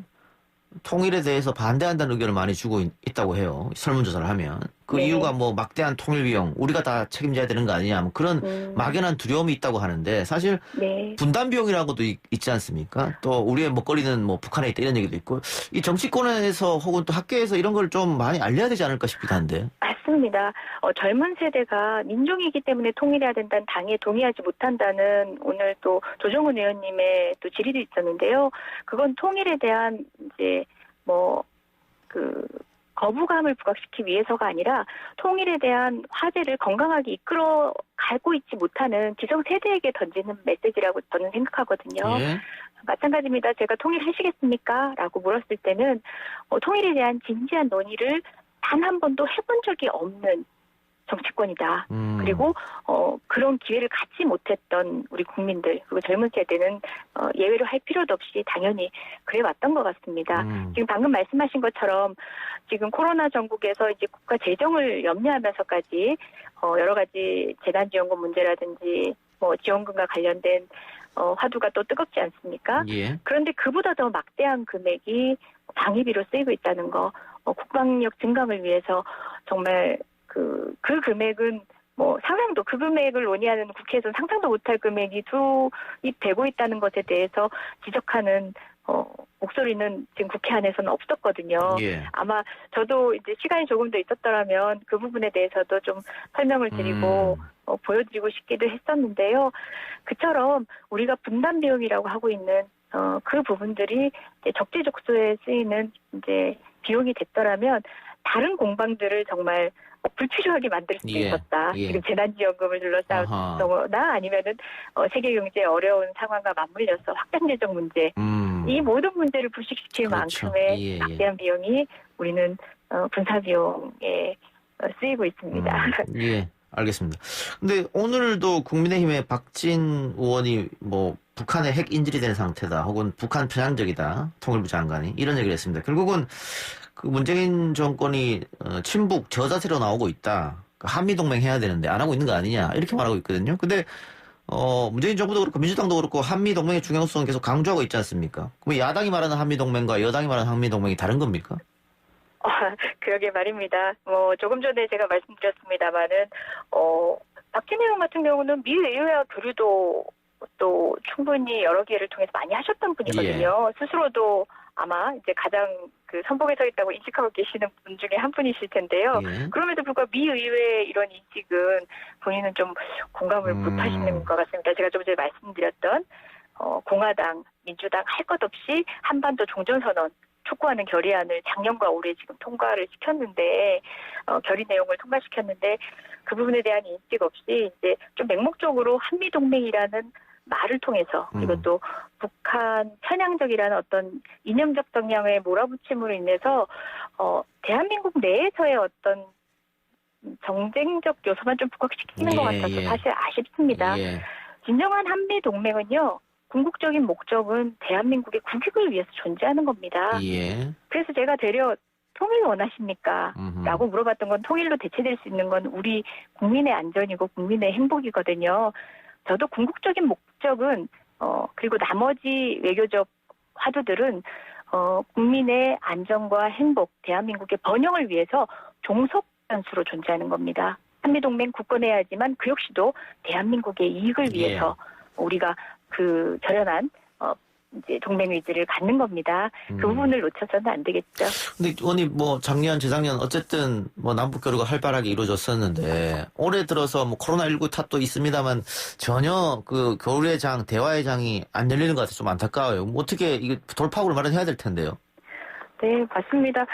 통일에 대해서 반대한다는 의견을 많이 주고 있다고 해요. 설문조사를 하면. 그 이유가 뭐 막대한 통일 비용, 우리가 다 책임져야 되는 거 아니냐, 뭐 그런 막연한 두려움이 있다고 하는데 사실 분담 비용이라고도 있지 않습니까? 또 우리의 먹거리는 뭐 북한에 있다 이런 얘기도 있고 이 정치권에서 혹은 또 학계에서 이런 걸 좀 많이 알려야 되지 않을까 싶기도 한데. 맞습니다. 젊은 세대가 민족이기 때문에 통일해야 된다는 당에 동의하지 못한다는 오늘 또 조정훈 의원님의 또 질의도 있었는데요. 그건 통일에 대한 이제 거부감을 부각시키기 위해서가 아니라 통일에 대한 화제를 건강하게 이끌어 가고 있지 못하는 기성세대에게 던지는 메시지라고 저는 생각하거든요. 마찬가지입니다. 제가 통일하시겠습니까? 라고 물었을 때는 통일에 대한 진지한 논의를 단 한 번도 해본 적이 없는 정치권이다. 그리고 그런 기회를 갖지 못했던 우리 국민들 그리고 젊은 세대는 예외로 할 필요도 없이 당연히 그래왔던 것 같습니다. 지금 방금 말씀하신 것처럼 지금 코로나 전국에서 이제 국가 재정을 염려하면서까지 여러 가지 재난지원금 문제라든지 뭐 지원금과 관련된 화두가 또 뜨겁지 않습니까? 그런데 그보다 더 막대한 금액이 방위비로 쓰이고 있다는 거, 국방력 증강을 위해서 정말 그 금액은 뭐 상상도 그 금액을 논의하는 국회에서는 상상도 못할 금액이 투입되고 있다는 것에 대해서 지적하는 목소리는 지금 국회 안에서는 없었거든요. 예. 아마 저도 이제 시간이 조금 더 있었더라면 그 부분에 대해서도 좀 설명을 드리고 보여드리고 싶기도 했었는데요. 그처럼 우리가 분담 비용이라고 하고 있는 그 부분들이 이제 적재적소에 쓰이는 이제 비용이 됐더라면 다른 공방들을 정말 불필요하게 만들 수도 예. 있었다. 예. 지금 재난지원금을 둘러싸거나 아니면은 세계 경제의 어려운 상황과 맞물려서 확장 재정 문제, 이 모든 문제를 불식시킬 그렇죠. 만큼의 예, 예. 막대한 비용이 우리는 군사 비용에 쓰이고 있습니다. 예, 알겠습니다. 근데 오늘도 국민의힘의 박진 의원이 뭐 북한의 핵 인질이 된 상태다, 혹은 북한 편향적이다, 통일부 장관이 이런 얘기를 했습니다. 결국은 그 문재인 정권이 친북 저자세로 나오고 있다. 한미동맹 해야 되는데 안 하고 있는 거 아니냐, 이렇게 말하고 있거든요. 근데 문재인 정부도 그렇고 민주당도 그렇고 한미동맹의 중요성을 계속 강조하고 있지 않습니까? 그럼 야당이 말하는 한미동맹과 여당이 말하는 한미동맹이 다른 겁니까? 그러게 말입니다. 조금 전에 제가 말씀드렸습니다마는 박진 의원 같은 경우는 미 의회와 교류도 또 충분히 여러 기회를 통해서 많이 하셨던 분이거든요. 스스로도 아마 이제 가장 그 선봉에 서 있다고 인식하고 계시는 분 중에 한 분이실 텐데요. 예. 그럼에도 불구하고 미 의회의 이런 인식은 본인은 좀 공감을 못 하시는 것 같습니다. 제가 좀 전에 말씀드렸던 공화당, 민주당 할 것 없이 한반도 종전선언 촉구하는 결의안을 작년과 올해 지금 통과를 시켰는데 결의 내용을 통과시켰는데 그 부분에 대한 인식 없이 이제 좀 맹목적으로 한미동맹이라는 말을 통해서 그리고 또 북한 편향적이라는 어떤 이념적 성향의 몰아붙임으로 인해서 대한민국 내에서의 어떤 정쟁적 요소만 좀 부각시키는 것 같아서 사실 아쉽습니다. 진정한 한미동맹은요, 궁극적인 목적은 대한민국의 국익을 위해서 존재하는 겁니다. 그래서 제가 되려 통일 원하십니까? 라고 물어봤던 건 통일로 대체될 수 있는 건 우리 국민의 안전이고 국민의 행복이거든요. 저도 궁극적인 목적은 그리고 나머지 외교적 화두들은 국민의 안전과 행복, 대한민국의 번영을 위해서 종속 변수로 존재하는 겁니다. 한미동맹 굳건해야 하지만 그 역시도 대한민국의 이익을 위해서 우리가 그 절연한 이제 동맹 의지를 갖는 겁니다. 그 부분을 놓쳐서는 안 되겠죠. 근데 의원님 뭐 작년, 재작년 어쨌든 뭐 남북 교류가 활발하게 이루어졌었는데 올해 들어서 뭐 코로나19 탓도 있습니다만 전혀 그 교류의 장, 대화의 장이 안 열리는 것 같아서 좀 안타까워요. 뭐 어떻게 이게 돌파구를 마련해야 될 텐데요. 네, 맞습니다.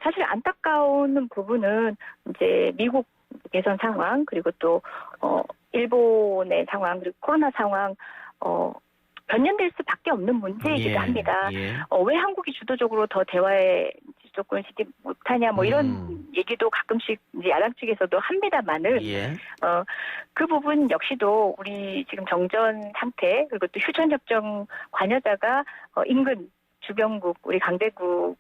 사실 안타까운 부분은 이제 미국 개선 상황 그리고 또 일본의 상황 그리고 코로나 상황 변년될 수밖에 없는 문제이기도 합니다. 왜 한국이 주도적으로 더 대화에 접근시키지 못하냐, 뭐 이런 얘기도 가끔씩 이제 야당 측에서도 합니다만은, 그 부분 역시도 우리 지금 정전 상태, 그리고 또 휴전협정 관여자가 인근 주변국, 우리 강대국이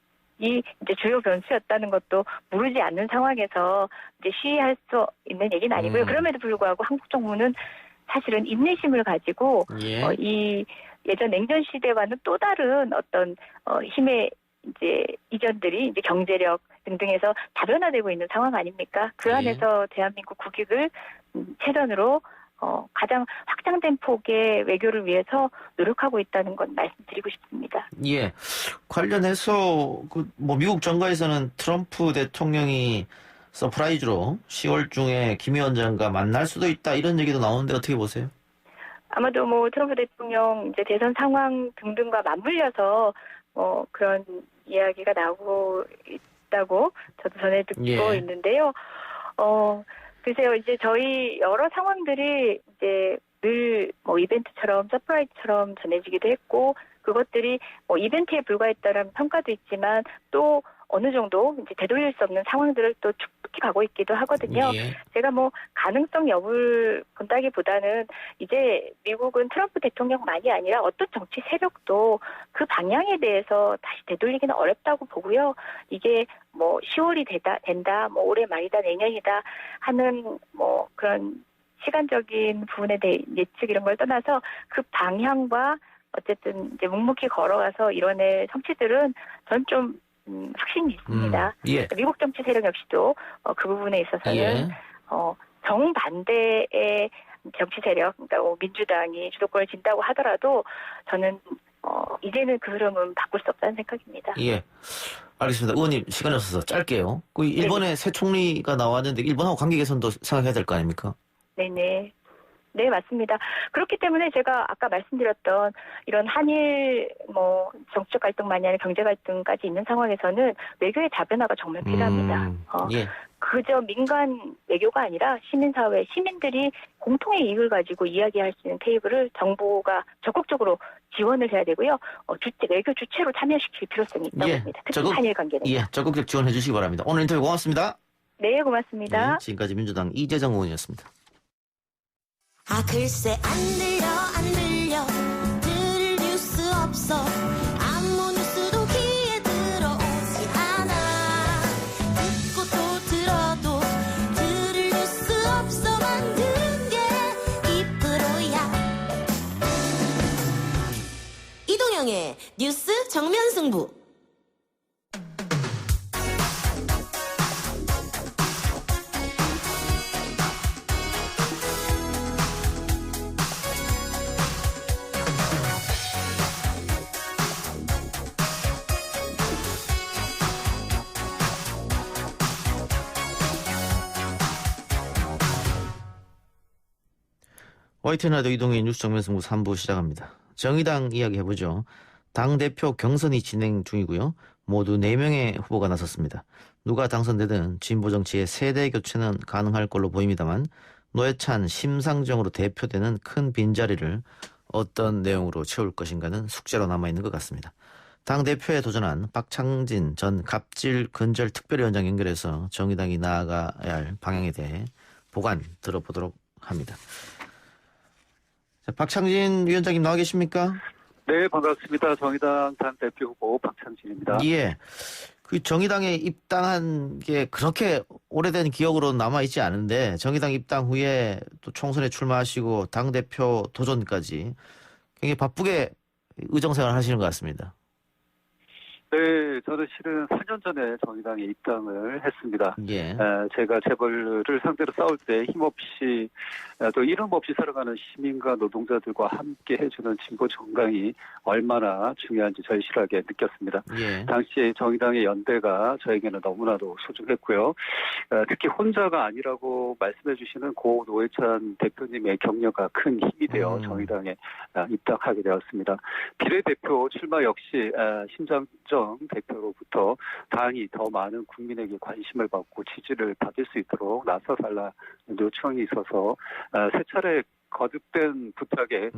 이제 주요 변수였다는 것도 모르지 않는 상황에서 이제 시위할 수 있는 얘기는 아니고요. 그럼에도 불구하고 한국 정부는 사실은 인내심을 가지고 이 예전 냉전 시대와는 또 다른 어떤 힘의 이제 이전들이 이제 경제력 등등에서 다변화되고 있는 상황 아닙니까? 그 안에서 대한민국 국익을 최선으로 가장 확장된 폭의 외교를 위해서 노력하고 있다는 건 말씀드리고 싶습니다. 관련해서 뭐 미국 정가에서는 트럼프 대통령이 서프라이즈로 10월 중에 김 위원장과 만날 수도 있다, 이런 얘기도 나오는데 어떻게 보세요? 아마도 뭐 트럼프 대통령 이제 대선 상황 등등과 맞물려서 그런 이야기가 나오고 있다고 저도 전해 듣고 있는데요. 글쎄요, 이제 저희 여러 상황들이 이제 늘 뭐 이벤트처럼 서프라이즈처럼 전해지기도 했고, 그것들이 뭐 이벤트에 불과했다는 평가도 있지만 또 어느 정도 이제 되돌릴 수 없는 상황들을 또 축복해 가고 있기도 하거든요. 제가 뭐 가능성 여부를 본다기보다는 이제 미국은 트럼프 대통령만이 아니라 어떤 정치 세력도 그 방향에 대해서 다시 되돌리기는 어렵다고 보고요. 이게 뭐 10월이 된다, 뭐 올해 말이다, 내년이다 하는 뭐 그런 시간적인 부분에 대해 예측 이런 걸 떠나서 그 방향과 어쨌든 이제 묵묵히 걸어가서 이뤄낼 성취들은 전 좀 확신이 있습니다. 예. 미국 정치 세력 역시도 그 부분에 있어서는 예. 정반대의 정치 세력, 그러니까 민주당이 주도권을 진다고 하더라도 저는 이제는 그 흐름은 바꿀 수 없다는 생각입니다. 예. 알겠습니다. 의원님 시간이 없어서 짧게요. 그 일본의 새 총리가 나왔는데 일본하고 관계 개선도 생각해야 될 거 아닙니까? 네네. 네, 맞습니다. 그렇기 때문에 제가 아까 말씀드렸던 이런 한일 정치적 갈등만이 아니라 경제 갈등까지 있는 상황에서는 외교의 다변화가 정말 필요합니다. 예. 그저 민간 외교가 아니라 시민사회, 시민들이 공통의 이익을 가지고 이야기할 수 있는 테이블을 정부가 적극적으로 지원을 해야 되고요. 외교 주체로 참여시킬 필요성이 있다고 봅니다. 특히 한일 관계는. 예, 적극적 지원해 주시기 바랍니다. 오늘 인터뷰 고맙습니다. 네, 고맙습니다. 네, 지금까지 민주당 이재정 의원이었습니다. 글쎄 안 들려 들을 뉴스 없어 아무 뉴스도 귀에 들어오지 않아 듣고 또 들어도 들을 뉴스 없어 만드는 게 2%야 이동영의 뉴스 정면 승부. YTN 라디오 이동의 뉴스 정면승부 3부 시작합니다. 정의당 이야기 해보죠. 당대표 경선이 진행 중이고요. 모두 4명의 후보가 나섰습니다. 누가 당선되든 진보 정치의 세대 교체는 가능할 걸로 보입니다만 노회찬, 심상정으로 대표되는 큰 빈자리를 어떤 내용으로 채울 것인가는 숙제로 남아있는 것 같습니다. 당대표에 도전한 박창진 전 갑질 근절 특별위원장 연결해서 정의당이 나아가야 할 방향에 대해 보관 들어보도록 합니다. 자, 박창진 위원장님 나와 계십니까? 네, 반갑습니다. 정의당 당대표 후보 박창진입니다. 예. 그 정의당에 입당한 게 그렇게 오래된 기억으로 남아있지 않은데 정의당 입당 후에 또 총선에 출마하시고 당대표 도전까지 굉장히 바쁘게 의정생활을 하시는 것 같습니다. 네, 저는 실은 4년 전에 정의당에 입당을 했습니다. 예. 제가 재벌을 상대로 싸울 때 힘없이 또 이름 없이 살아가는 시민과 노동자들과 함께 해주는 진보 정강이 얼마나 중요한지 절실하게 느꼈습니다. 예. 당시에 정의당의 연대가 저에게는 너무나도 소중했고요. 특히 혼자가 아니라고 말씀해 주시는 고 노회찬 대표님의 격려가 큰 힘이 되어 정의당에 입당하게 되었습니다. 비례대표 출마 역시 심상정 대표로부터 당이 더 많은 국민에게 관심을 받고 지지를 받을 수 있도록 나서달라는 요청이 있어서 세 차례 거듭된 부탁에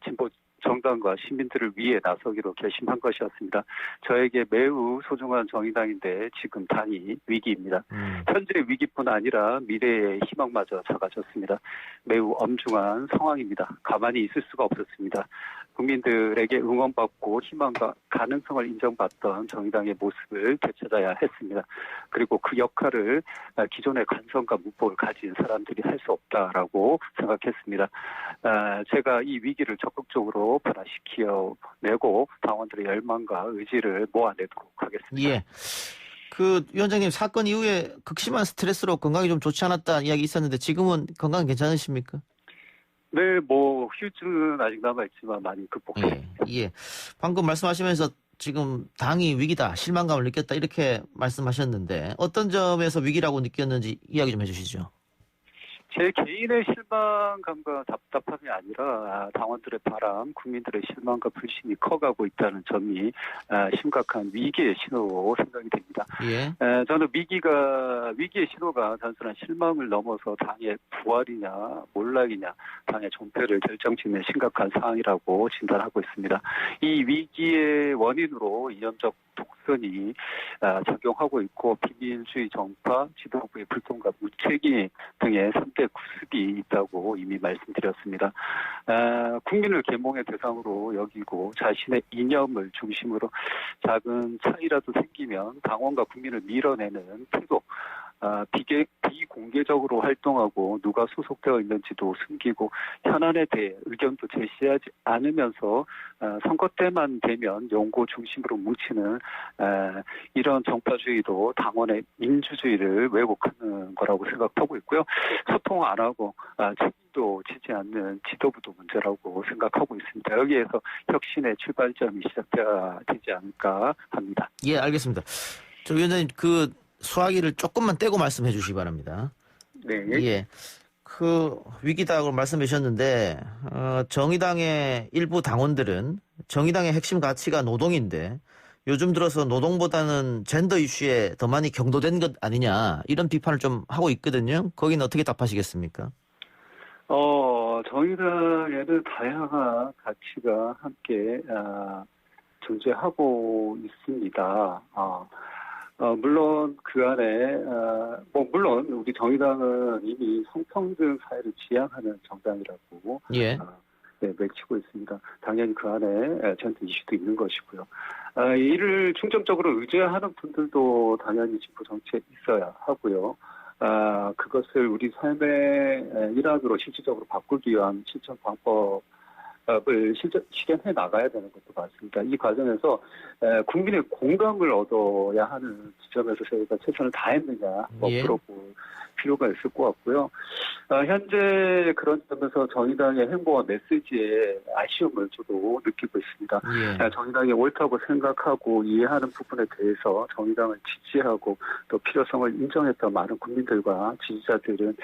진보 정당과 시민들을 위해 나서기로 결심한 것이었습니다. 저에게 매우 소중한 정의당인데 지금 당이 위기입니다. 현재의 위기뿐 아니라 미래의 희망마저 작아졌습니다. 매우 엄중한 상황입니다. 가만히 있을 수가 없었습니다. 국민들에게 응원받고 희망과 가능성을 인정받던 정의당의 모습을 되찾아야 했습니다. 그리고 그 역할을 기존의 간성과 무법을 가진 사람들이 할 수 없다라고 생각했습니다. 제가 이 위기를 적극적으로 변화시켜내고 당원들의 열망과 의지를 모아내도록 하겠습니다. 예. 그 위원장님 사건 이후에 극심한 스트레스로 건강이 좀 좋지 않았다는 이야기 있었는데 지금은 건강 괜찮으십니까? 네, 휴증은 아직 남아있지만 많이 극복했습니다. 예. 방금 말씀하시면서 지금 당이 위기다, 실망감을 느꼈다 이렇게 말씀하셨는데 어떤 점에서 위기라고 느꼈는지 이야기 좀 해주시죠. 제 개인의 실망감과 답답함이 아니라 당원들의 바람, 국민들의 실망과 불신이 커가고 있다는 점이 심각한 위기의 신호로 생각이 됩니다. 예. 저는 위기의 신호가 단순한 실망을 넘어서 당의 부활이냐 몰락이냐 당의 존폐를 결정짓는 심각한 상황이라고 진단하고 있습니다. 이 위기의 원인으로 이념적 독선이 작용하고 있고 비민주의 정파, 지도부의 불통과 무책임 등의 3대 구습이 있다고 이미 말씀드렸습니다. 국민을 계몽의 대상으로 여기고 자신의 이념을 중심으로 작은 차이라도 생기면 당원과 국민을 밀어내는 태도, 비공개적으로 활동하고 누가 소속되어 있는지도 숨기고 현안에 대해 의견도 제시하지 않으면서 선거 때만 되면 연고 중심으로 뭉치는 이런 정파주의도 당원의 민주주의를 왜곡하는 거라고 생각하고 있고요. 소통 안 하고 책임도 지지 않는 지도부도 문제라고 생각하고 있습니다. 여기에서 혁신의 출발점이 시작돼야 되지 않을까 합니다. 예, 알겠습니다. 저 위원장님 그 수화기를 조금만 떼고 말씀해 주시기 바랍니다. 네. 예. 그 위기다고 말씀해 주셨는데 정의당의 일부 당원들은 정의당의 핵심 가치가 노동인데 요즘 들어서 노동보다는 젠더 이슈에 더 많이 경도된 것 아니냐 이런 비판을 좀 하고 있거든요. 거기는 어떻게 답하시겠습니까? 정의당에는 다양한 가치가 함께 존재하고 있습니다. 물론 그 안에 물론 우리 정의당은 이미 성평등 사회를 지향하는 정당이라고 예. 외치고 있습니다. 당연히 그 안에 젠더 이슈도 있는 것이고요. 이를 중점적으로 의제하는 분들도 당연히 진보 정치에 있어야 하고요. 그것을 우리 삶의 일환으로 실질적으로 바꾸기 위한 실천 방법을 실현해 나가야 되는 것도 맞습니다. 이 과정에서 국민의 공감을 얻어야 하는 지점에서 저희가 최선을 다했느냐 물어볼 필요가 있을 것 같고요. 현재 그런 점에서 정의당의 행보와 메시지에 아쉬움을 저도 느끼고 있습니다. 정의당이 옳다고 생각하고 이해하는 부분에 대해서 정의당을 지지하고 또 필요성을 인정했던 많은 국민들과 지지자들은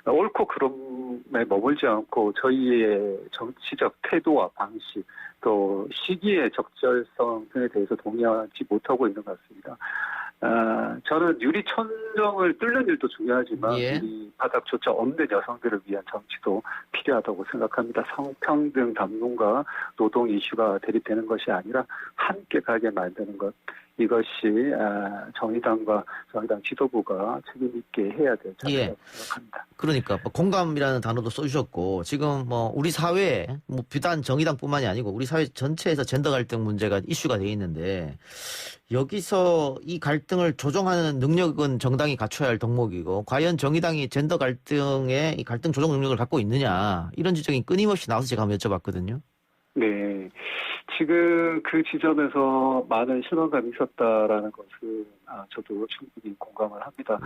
옳고 그름에 머물지 않고 저희의 정치적 태도와 방식 또 시기의 적절성 등에 대해서 동의하지 못하고 있는 것 같습니다. 저는 유리천정을 뚫는 일도 중요하지만 이 바닥조차 없는 여성들을 위한 정치도 필요하다고 생각합니다. 성평등 담론과 노동 이슈가 대립되는 것이 아니라 함께 가게 만드는 것. 이것이 정의당과 정의당 지도부가 책임 있게 해야 될 자리라고 생각합니다. 그러니까 공감이라는 단어도 써주셨고 지금 우리 사회에 비단 정의당뿐만이 아니고 우리 사회 전체에서 젠더 갈등 문제가 이슈가 돼 있는데 여기서 이 갈등을 조정하는 능력은 정당이 갖춰야 할 덕목이고 과연 정의당이 젠더 갈등의 이 갈등 조정 능력을 갖고 있느냐 이런 지적이 끊임없이 나와서 제가 한번 여쭤봤거든요. 네. 지금 그 지점에서 많은 실망감이 있었다라는 것은 저도 충분히 공감을 합니다.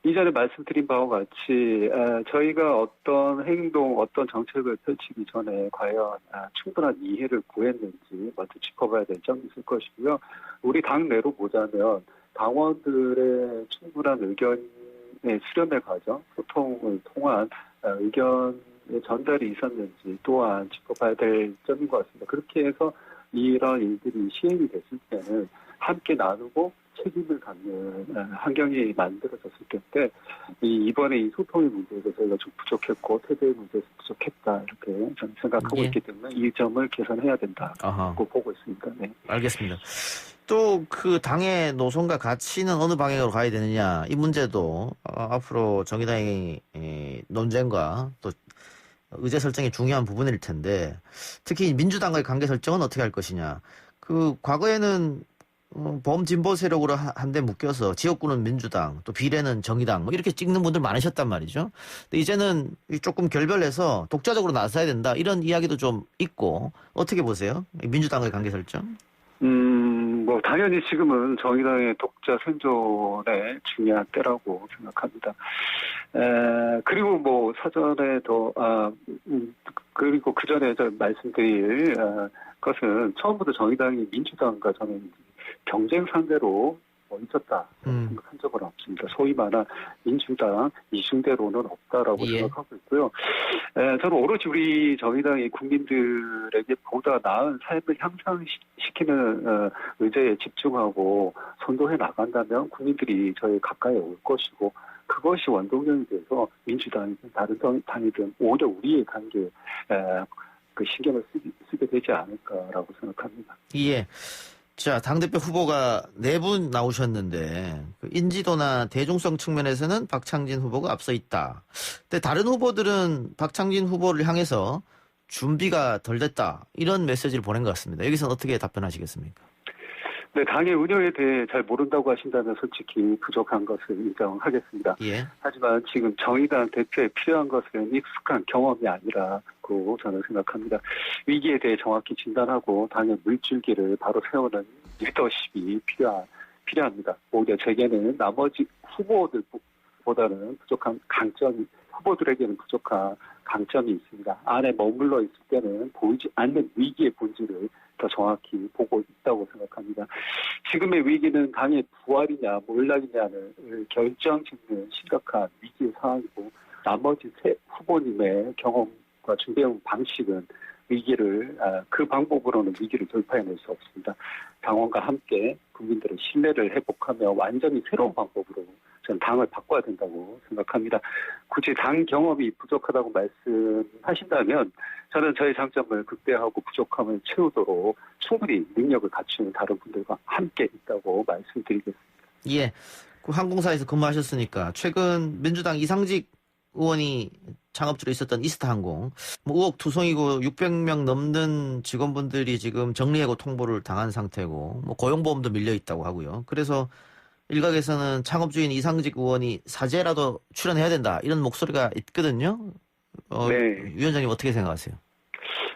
이전에 말씀드린 바와 같이 저희가 어떤 행동, 어떤 정책을 펼치기 전에 과연 충분한 이해를 구했는지 먼저 짚어봐야 될 점이 있을 것이고요. 우리 당 내로 보자면 당원들의 충분한 의견의 수렴의 과정, 소통을 통한 의견 전달이 있었는지 또한 짚어봐야 될 점인 것 같습니다. 그렇게 해서 이런 일들이 시행이 됐을 때는 함께 나누고 책임을 갖는 환경이 만들어졌을 텐데 이번에 이 소통의 문제에서 저희가 좀 부족했고 태도의 문제에서 부족했다 이렇게 저는 생각하고 있기 때문에 이 점을 개선해야 된다고 보고 있습니다. 네. 알겠습니다. 또 그 당의 노선과 가치는 어느 방향으로 가야 되느냐 이 문제도 앞으로 정의당의 논쟁과 또 의제 설정이 중요한 부분일 텐데 특히 민주당과의 관계 설정은 어떻게 할 것이냐. 그 과거에는 범진보 세력으로 한데 묶여서 지역구는 민주당 또 비례는 정의당 이렇게 찍는 분들 많으셨단 말이죠. 근데 이제는 조금 결별해서 독자적으로 나서야 된다 이런 이야기도 좀 있고 어떻게 보세요? 민주당과의 관계 설정? 당연히 지금은 정의당의 독자 생존의 중요한 때라고 생각합니다. 그리고 사전에 그리고 그 전에 말씀드릴 것은 처음부터 정의당이 민주당과 저는 경쟁 상대로 있었다 생각한 적은 없습니다. 소위 말한 민주당 이중대로는 없다라고 생각하고 있고요. 저는 오로지 우리 정의당이 국민들에게 보다 나은 삶을 향상시키는 의제에 집중하고 선도해 나간다면 국민들이 저희 가까이 올 것이고 그것이 원동력이 돼서 민주당이든 다른 당이든 오히려 우리의 관계에 신경을 쓰게 되지 않을까라고 생각합니다. 예. 자, 당대표 후보가 4분 나오셨는데 인지도나 대중성 측면에서는 박창진 후보가 앞서 있다. 근데 다른 후보들은 박창진 후보를 향해서 준비가 덜 됐다. 이런 메시지를 보낸 것 같습니다. 여기서는 어떻게 답변하시겠습니까? 네, 당의 운영에 대해 잘 모른다고 하신다면 솔직히 부족한 것을 인정하겠습니다. 예. 하지만 지금 정의당 대표에 필요한 것은 익숙한 경험이 아니라고 저는 생각합니다. 위기에 대해 정확히 진단하고 당의 물줄기를 바로 세우는 리더십이 필요합니다. 오히려 제게는 나머지 후보들보다는 후보들에게는 부족한 강점이 있습니다. 안에 머물러 있을 때는 보이지 않는 위기의 본질을 더 정확히 보고 있다고 생각합니다. 지금의 위기는 당의 부활이냐 몰락이냐를 결정짓는 심각한 위기의 상황이고 나머지 세 후보님의 경험과 준비해온 방식은 그 방법으로는 위기를 돌파해낼 수 없습니다. 당원과 함께 국민들의 신뢰를 회복하며 완전히 새로운 방법으로 저는 당을 바꿔야 된다고 생각합니다. 굳이 당 경험이 부족하다고 말씀하신다면 저는 저의 장점을 극대화하고 부족함을 채우도록 충분히 능력을 갖춘 다른 분들과 함께 있다고 말씀드리겠습니다. 예. 그 항공사에서 근무하셨으니까 최근 민주당 이상직 의원이 창업주로 있었던 이스타항공 의혹 투성이고 600명 넘는 직원분들이 지금 정리해고 통보를 당한 상태고 고용보험도 밀려 있다고 하고요. 그래서 일각에서는 창업주인 이상직 의원이 사죄라도 출연해야 된다 이런 목소리가 있거든요. 네. 위원장님 어떻게 생각하세요?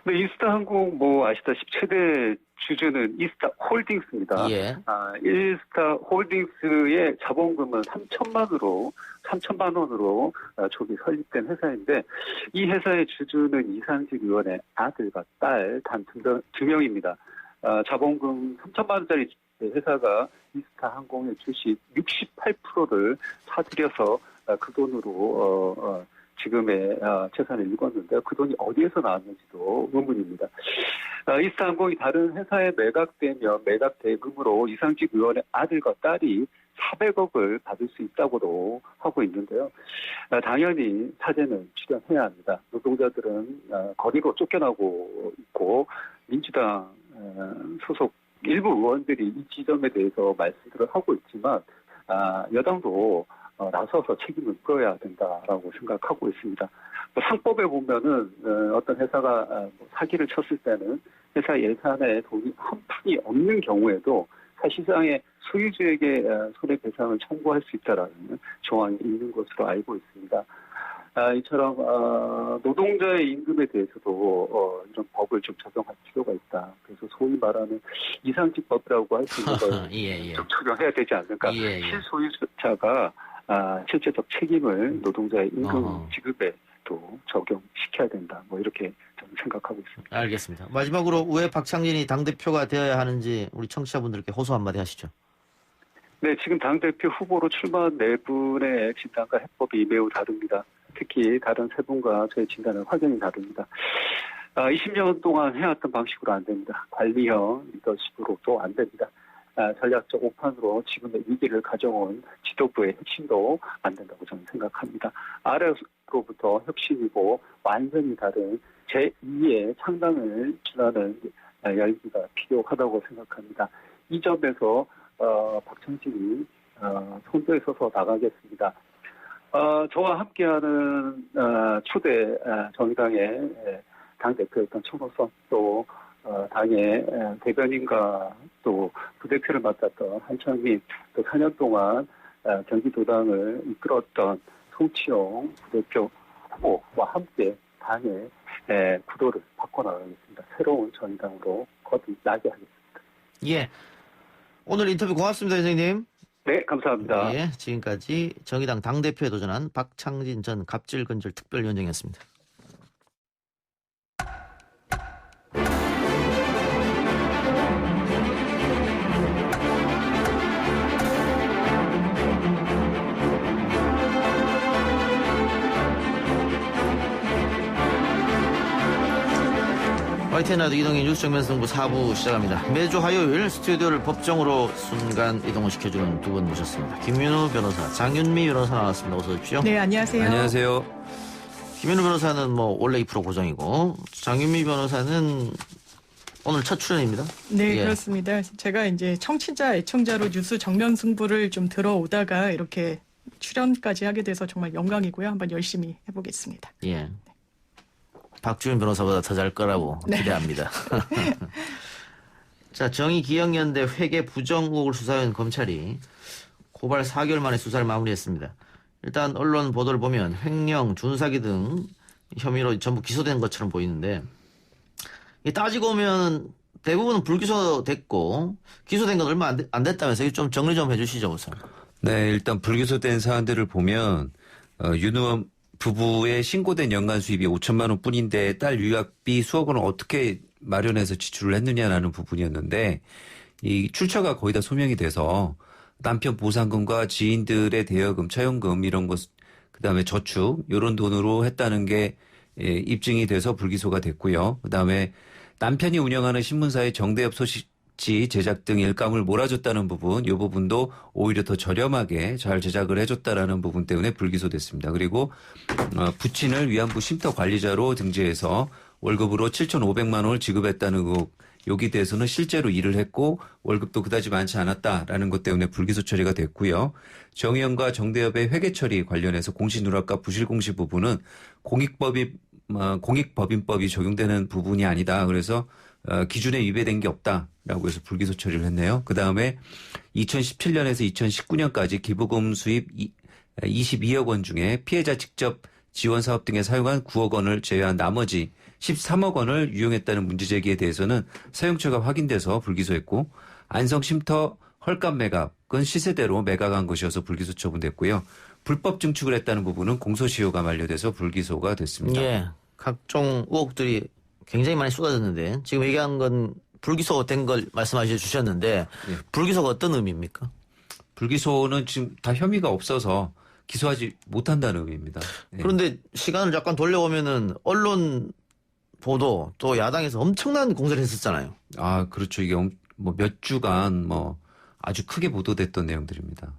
네, 이스타항공 아시다시피 최대 주주는 이스타홀딩스입니다. 예. 이스타홀딩스의 자본금은 3천만 원으로 조기 설립된 회사인데 이 회사의 주주는 이상직 의원의 아들과 딸 단 2명입니다. 자본금 3천만 원짜리 회사가 이스타항공의 주식 68%를 사들여서 그 돈으로 지금의 재산을 읽었는데요. 그 돈이 어디에서 나왔는지도 의문입니다. 이스타항공이 다른 회사에 매각되면 매각 대금으로 이상직 의원의 아들과 딸이 400억을 받을 수 있다고도 하고 있는데요. 당연히 사죄는 출연해야 합니다. 노동자들은 거리로 쫓겨나고 있고 민주당 소속 일부 의원들이 이 지점에 대해서 말씀들을 하고 있지만 여당도 나서서 책임을 물어야 된다라고 생각하고 있습니다. 상법에 보면은 어떤 회사가 사기를 쳤을 때는 회사 예산에 돈이 한 푼이 없는 경우에도 사실상의 소유주에게 손해배상을 청구할 수 있다라는 조항이 있는 것으로 알고 있습니다. 이처럼 노동자의 임금에 대해서도 이런 법을 좀 적용할 필요가 있다. 그래서 소위 말하는 이상직법이라고 할 수 있는 걸 좀 적용해야 되지 않는가. 실소유자가 실제적 책임을 노동자의 임금 지급에 또 적용시켜야 된다. 이렇게 저는 생각하고 있습니다. 알겠습니다. 마지막으로 왜 박창진이 당대표가 되어야 하는지 우리 청취자분들께 호소 한마디 하시죠. 네, 지금 당대표 후보로 출마한 네 분의 진단과 해법이 매우 다릅니다. 특히 다른 세 분과 저의 진단은 확연히 다릅니다. 20년 동안 해왔던 방식으로 안 됩니다. 관리형 리더십으로도 안 됩니다. 전략적 오판으로 지금의 위기를 가져온 지도부의 핵심도 안 된다고 저는 생각합니다. 아래로부터 혁신이고 완전히 다른 제2의 창당을 준하는 열기가 필요하다고 생각합니다. 이 점에서 박창진이 선두에 서서 나가겠습니다. 저와 함께하는 초대 정의당의 당대표였던 천호선 또 당의 대변인과 또 부대표를 맡았던 한창민 또 4년 동안 경기도당을 이끌었던 송치용 부대표 후보와 함께 당의 구도를 바꿔나가겠습니다. 새로운 정의당으로 거듭나게 하겠습니다. 예. 오늘 인터뷰 고맙습니다, 선생님. 네, 감사합니다. 예, 지금까지 정의당 당대표에 도전한 박창진 전 갑질근절 특별위원장이었습니다. YTN 라디오 이동희 뉴스 정면 승부 4부 시작합니다. 매주 화요일 스튜디오를 법정으로 순간 이동을 시켜주는 두 분 모셨습니다. 김윤우 변호사, 장윤미 변호사 나왔습니다. 어서 오십시오. 네, 안녕하세요. 안녕하세요. 김윤우 변호사는 원래 2% 고정이고 장윤미 변호사는 오늘 첫 출연입니다. 네, 그렇습니다. 제가 이제 청취자, 애청자로 뉴스 정면 승부를 좀 들어오다가 이렇게 출연까지 하게 돼서 정말 영광이고요. 한번 열심히 해보겠습니다. 예. 박주민 변호사보다 더 잘 거라고 기대합니다. 자, 정의기억연대 회계 부정 의혹을 수사한 검찰이 고발 4개월 만에 수사를 마무리했습니다. 일단 언론 보도를 보면 횡령, 준사기 등 혐의로 전부 기소된 것처럼 보이는데 따지고 보면 대부분은 불기소됐고 기소된 건 얼마 안 됐다면서 좀 정리 좀 해주시죠 우선. 네, 일단 불기소된 사안들을 보면 윤 부부의 신고된 연간 수입이 5천만 원뿐인데 딸 유학비 수억 원을 어떻게 마련해서 지출을 했느냐라는 부분이었는데 이 출처가 거의 다 소명이 돼서 남편 보상금과 지인들의 대여금, 차용금 이런 것, 그다음에 저축 이런 돈으로 했다는 게 입증이 돼서 불기소가 됐고요. 그다음에 남편이 운영하는 신문사의 정대협 소식지 제작 등 일감을 몰아줬다는 부분, 이 부분도 오히려 더 저렴하게 잘 제작을 해줬다라는 부분 때문에 불기소됐습니다. 그리고 부친을 위안부 쉼터 관리자로 등재해서 월급으로 7,500만 원을 지급했다는 의혹, 여기 대해서는 실제로 일을 했고 월급도 그다지 많지 않았다라는 것 때문에 불기소 처리가 됐고요. 정의연과 정대협의 회계 처리 관련해서 공시누락과 부실공시 부분은 공익법인법이 적용되는 부분이 아니다. 그래서 기준에 위배된 게 없다라고 해서 불기소 처리를 했네요. 그다음에 2017년에서 2019년까지 기부금 수입 22억 원 중에 피해자 직접 지원 사업 등에 사용한 9억 원을 제외한 나머지 13억 원을 유용했다는 문제 제기에 대해서는 사용처가 확인돼서 불기소했고 안성 쉼터 헐값 매각은 시세대로 매각한 것이어서 불기소 처분됐고요. 불법 증축을 했다는 부분은 공소시효가 만료돼서 불기소가 됐습니다. 예, 각종 의혹들이 굉장히 많이 쏟아졌는데 지금 얘기한 건 불기소된 걸 말씀하셔 주셨는데 예. 불기소가 어떤 의미입니까? 불기소는 지금 다 혐의가 없어서 기소하지 못한다는 의미입니다. 예. 그런데 시간을 잠깐 돌려보면은 언론 보도 또 야당에서 엄청난 공세를 했었잖아요. 아, 그렇죠. 이게 뭐 몇 주간 뭐 아주 크게 보도됐던 내용들입니다.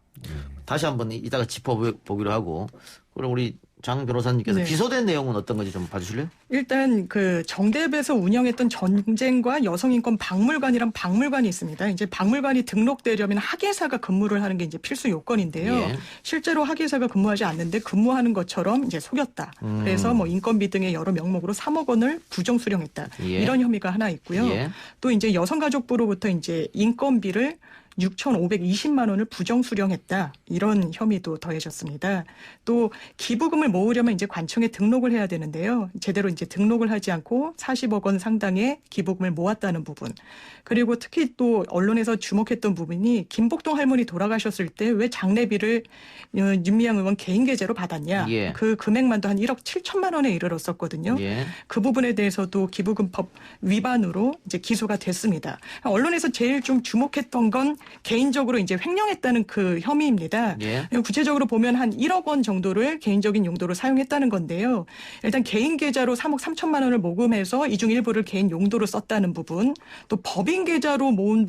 다시 한번 이따가 짚어보기로 하고 그럼 우리 장 변호사님께서 네. 기소된 내용은 어떤 건지 좀 봐주실래요? 일단 그 정대협에서 운영했던 전쟁과 여성인권 박물관이란 박물관이 있습니다. 이제 박물관이 등록되려면 학예사가 근무를 하는 게 이제 필수 요건인데요. 예. 실제로 학예사가 근무하지 않는데 근무하는 것처럼 이제 속였다. 그래서 뭐 인건비 등의 여러 명목으로 3억 원을 부정 수령했다. 예. 이런 혐의가 하나 있고요. 예. 또 이제 여성가족부로부터 이제 인건비를 6,520만 원을 부정 수령했다. 이런 혐의도 더해졌습니다. 또 기부금을 모으려면 이제 관청에 등록을 해야 되는데요. 제대로 이제 등록을 하지 않고 40억 원 상당의 기부금을 모았다는 부분. 그리고 특히 또 언론에서 주목했던 부분이 김복동 할머니 돌아가셨을 때 왜 장례비를 윤미향 의원 개인 계좌로 받았냐. 예. 그 금액만도 한 1억 7천만 원에 이르렀었거든요. 예. 그 부분에 대해서도 기부금법 위반으로 이제 기소가 됐습니다. 언론에서 제일 좀 주목했던 건 개인적으로 이제 횡령했다는 그 혐의입니다. 예. 구체적으로 보면 한 1억 원 정도를 개인적인 용도로 사용했다는 건데요. 일단 개인 계좌로 3억 3천만 원을 모금해서 이 중 일부를 개인 용도로 썼다는 부분, 또 법인 계좌로 모은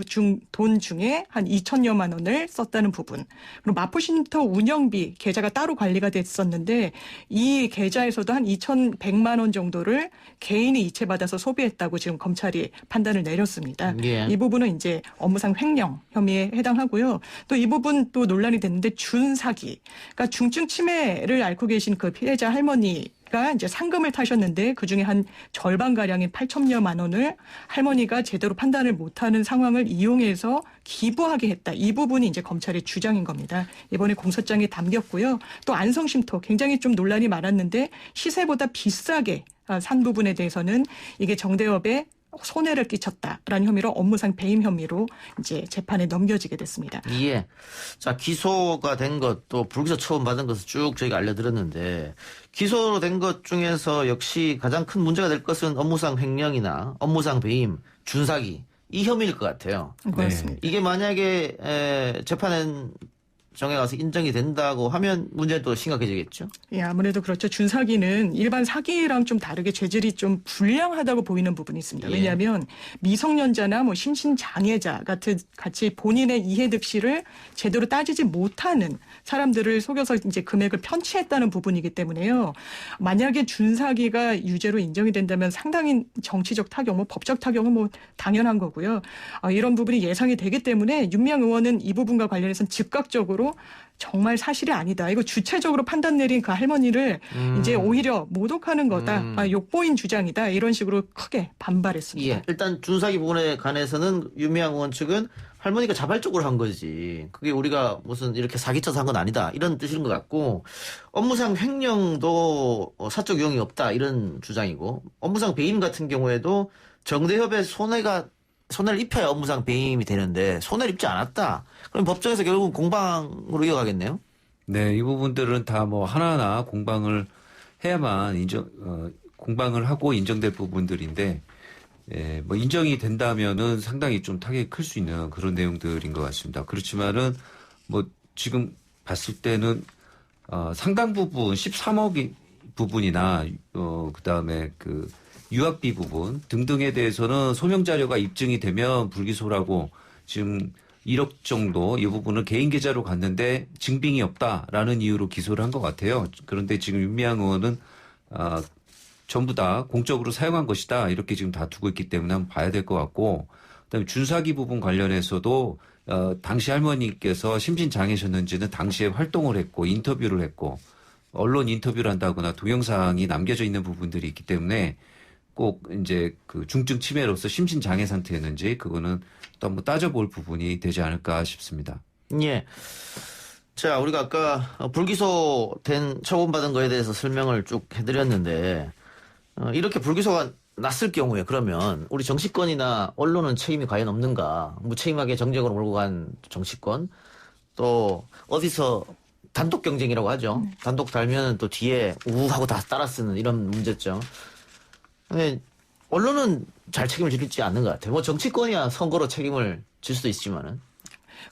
돈 중에 한 2천여만 원을 썼다는 부분, 그리고 마포쉼터 운영비 계좌가 따로 관리가 됐었는데 이 계좌에서도 한 2,100만 원 정도를 개인이 이체받아서 소비했다고 지금 검찰이 판단을 내렸습니다. 예. 이 부분은 이제 업무상 횡령 혐의에 해당하고요. 또 이 부분 또 논란이 됐는데 준사기, 그러니까 중증 치매를 앓고 계신 그 피해자 할머니가 이제 상금을 타셨는데 그중에 한 절반가량인 8천여만 원을 할머니가 제대로 판단을 못하는 상황을 이용해서 기부하게 했다. 이 부분이 이제 검찰의 주장인 겁니다. 이번에 공소장에 담겼고요. 또 안성쉼터 굉장히 좀 논란이 많았는데 시세보다 비싸게 산 부분에 대해서는 이게 정대협에 손해를 끼쳤다라는 혐의로 업무상 배임 혐의로 이제 재판에 넘겨지게 됐습니다. 예. 자, 기소가 된 것, 또 불기소 처분받은 것을 쭉 저희가 알려드렸는데, 기소된 것 중에서 역시 가장 큰 문제가 될 것은 업무상 횡령이나 업무상 배임, 준사기, 이 혐의일 것 같아요. 그렇습니다. 이게 만약에 재판에 정에 가서 인정이 된다고 하면 문제는 또 심각해지겠죠? 예, 아무래도 그렇죠. 준사기는 일반 사기랑 좀 다르게 죄질이 좀 불량하다고 보이는 부분이 있습니다. 왜냐하면 미성년자나 뭐 심신장애자 같이 본인의 이해득실을 제대로 따지지 못하는 사람들을 속여서 이제 금액을 편취했다는 부분이기 때문에요. 만약에 준사기가 유죄로 인정이 된다면 상당히 정치적 타격, 뭐 법적 타격은 뭐 당연한 거고요. 이런 부분이 예상이 되기 때문에 윤미향 의원은 이 부분과 관련해서는 즉각적으로 정도로 정말 사실이 아니다. 이거 주체적으로 판단 내린 그 할머니를 이제 오히려 모독하는 거다. 욕보인 주장이다. 이런 식으로 크게 반발했습니다. 예, 일단 준사기 부분에 관해서는 윤미향 의원 측은 할머니가 자발적으로 한 거지. 그게 우리가 무슨 이렇게 사기쳐서 한 건 아니다. 이런 뜻인 것 같고, 업무상 횡령도 사적 유형이 없다. 이런 주장이고, 업무상 배임 같은 경우에도 정대협에 손해를 입혀야 업무상 배임이 되는데 손해를 입지 않았다. 그럼 법정에서 결국은 공방으로 이어가겠네요. 네, 이 부분들은 다 뭐 하나하나 공방을 해야만 공방을 하고 인정될 부분들인데, 예, 뭐 인정이 된다면은 상당히 좀 타격이 클 수 있는 그런 내용들인 것 같습니다. 그렇지만은 뭐 지금 봤을 때는 상당 부분 13억 부분이나 그다음에 그 유학비 부분 등등에 대해서는 소명 자료가 입증이 되면 불기소라고 지금 1억 정도 이 부분을 개인 계좌로 갔는데 증빙이 없다라는 이유로 기소를 한 것 같아요. 그런데 지금 윤미향 의원은 전부 다 공적으로 사용한 것이다 이렇게 지금 다투고 있기 때문에 한번 봐야 될 것 같고, 그다음에 준사기 부분 관련해서도 당시 할머니께서 심신장애셨는지는 당시에 활동을 했고 인터뷰를 했고 언론 인터뷰를 한다거나 동영상이 남겨져 있는 부분들이 있기 때문에 꼭 이제 그 중증 치매로서 심신장애 상태였는지 그거는 또 한번 따져볼 부분이 되지 않을까 싶습니다. 예. 자, 우리가 아까 불기소된 처분받은 거에 대해서 설명을 쭉 해드렸는데, 이렇게 불기소가 났을 경우에 그러면 우리 정치권이나 언론은 책임이 과연 없는가? 무책임하게 정쟁으로 몰고 간 정치권, 또 어디서 단독 경쟁이라고 하죠. 단독 달면 또 뒤에 우하고 다 따라 쓰는 이런 문제점. 근데 언론은 잘 책임을 지지 않는 것 같아요. 뭐 정치권이야 선거로 책임을 질 수도 있지만은.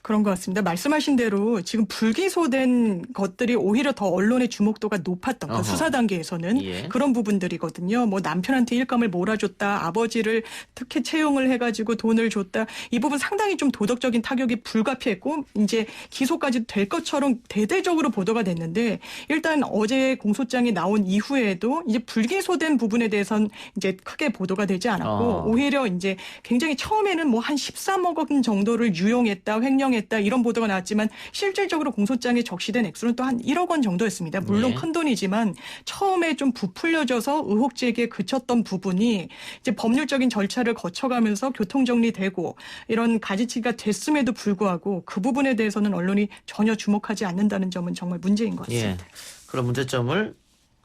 그런 것 같습니다. 말씀하신 대로 지금 불기소된 것들이 오히려 더 언론의 주목도가 높았던 거, 수사 단계에서는 예. 그런 부분들이거든요. 뭐 남편한테 일감을 몰아줬다, 아버지를 특혜 채용을 해가지고 돈을 줬다. 이 부분 상당히 좀 도덕적인 타격이 불가피했고 이제 기소까지 될 것처럼 대대적으로 보도가 됐는데, 일단 어제 공소장이 나온 이후에도 이제 불기소된 부분에 대해서는 이제 크게 보도가 되지 않았고 오히려 이제 굉장히 처음에는 뭐 한 13억 원 정도를 유용했다, 횡령했다 이런 보도가 나왔지만 실질적으로 공소장에 적시된 액수는 또 한 1억 원 정도였습니다. 물론 큰 돈이지만 처음에 좀 부풀려져서 의혹 제기에 그쳤던 부분이 이제 법률적인 절차를 거쳐가면서 교통정리되고 이런 가지치기가 됐음에도 불구하고 그 부분에 대해서는 언론이 전혀 주목하지 않는다는 점은 정말 문제인 것 같습니다. 예. 그런 문제점을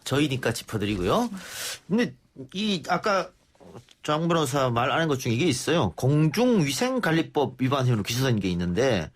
저희니까 짚어드리고요. 근데 이 아까 장 변호사 말 안 한 것 중에 이게 있어요. 공중위생관리법 위반 혐의로 기소된 게 있는데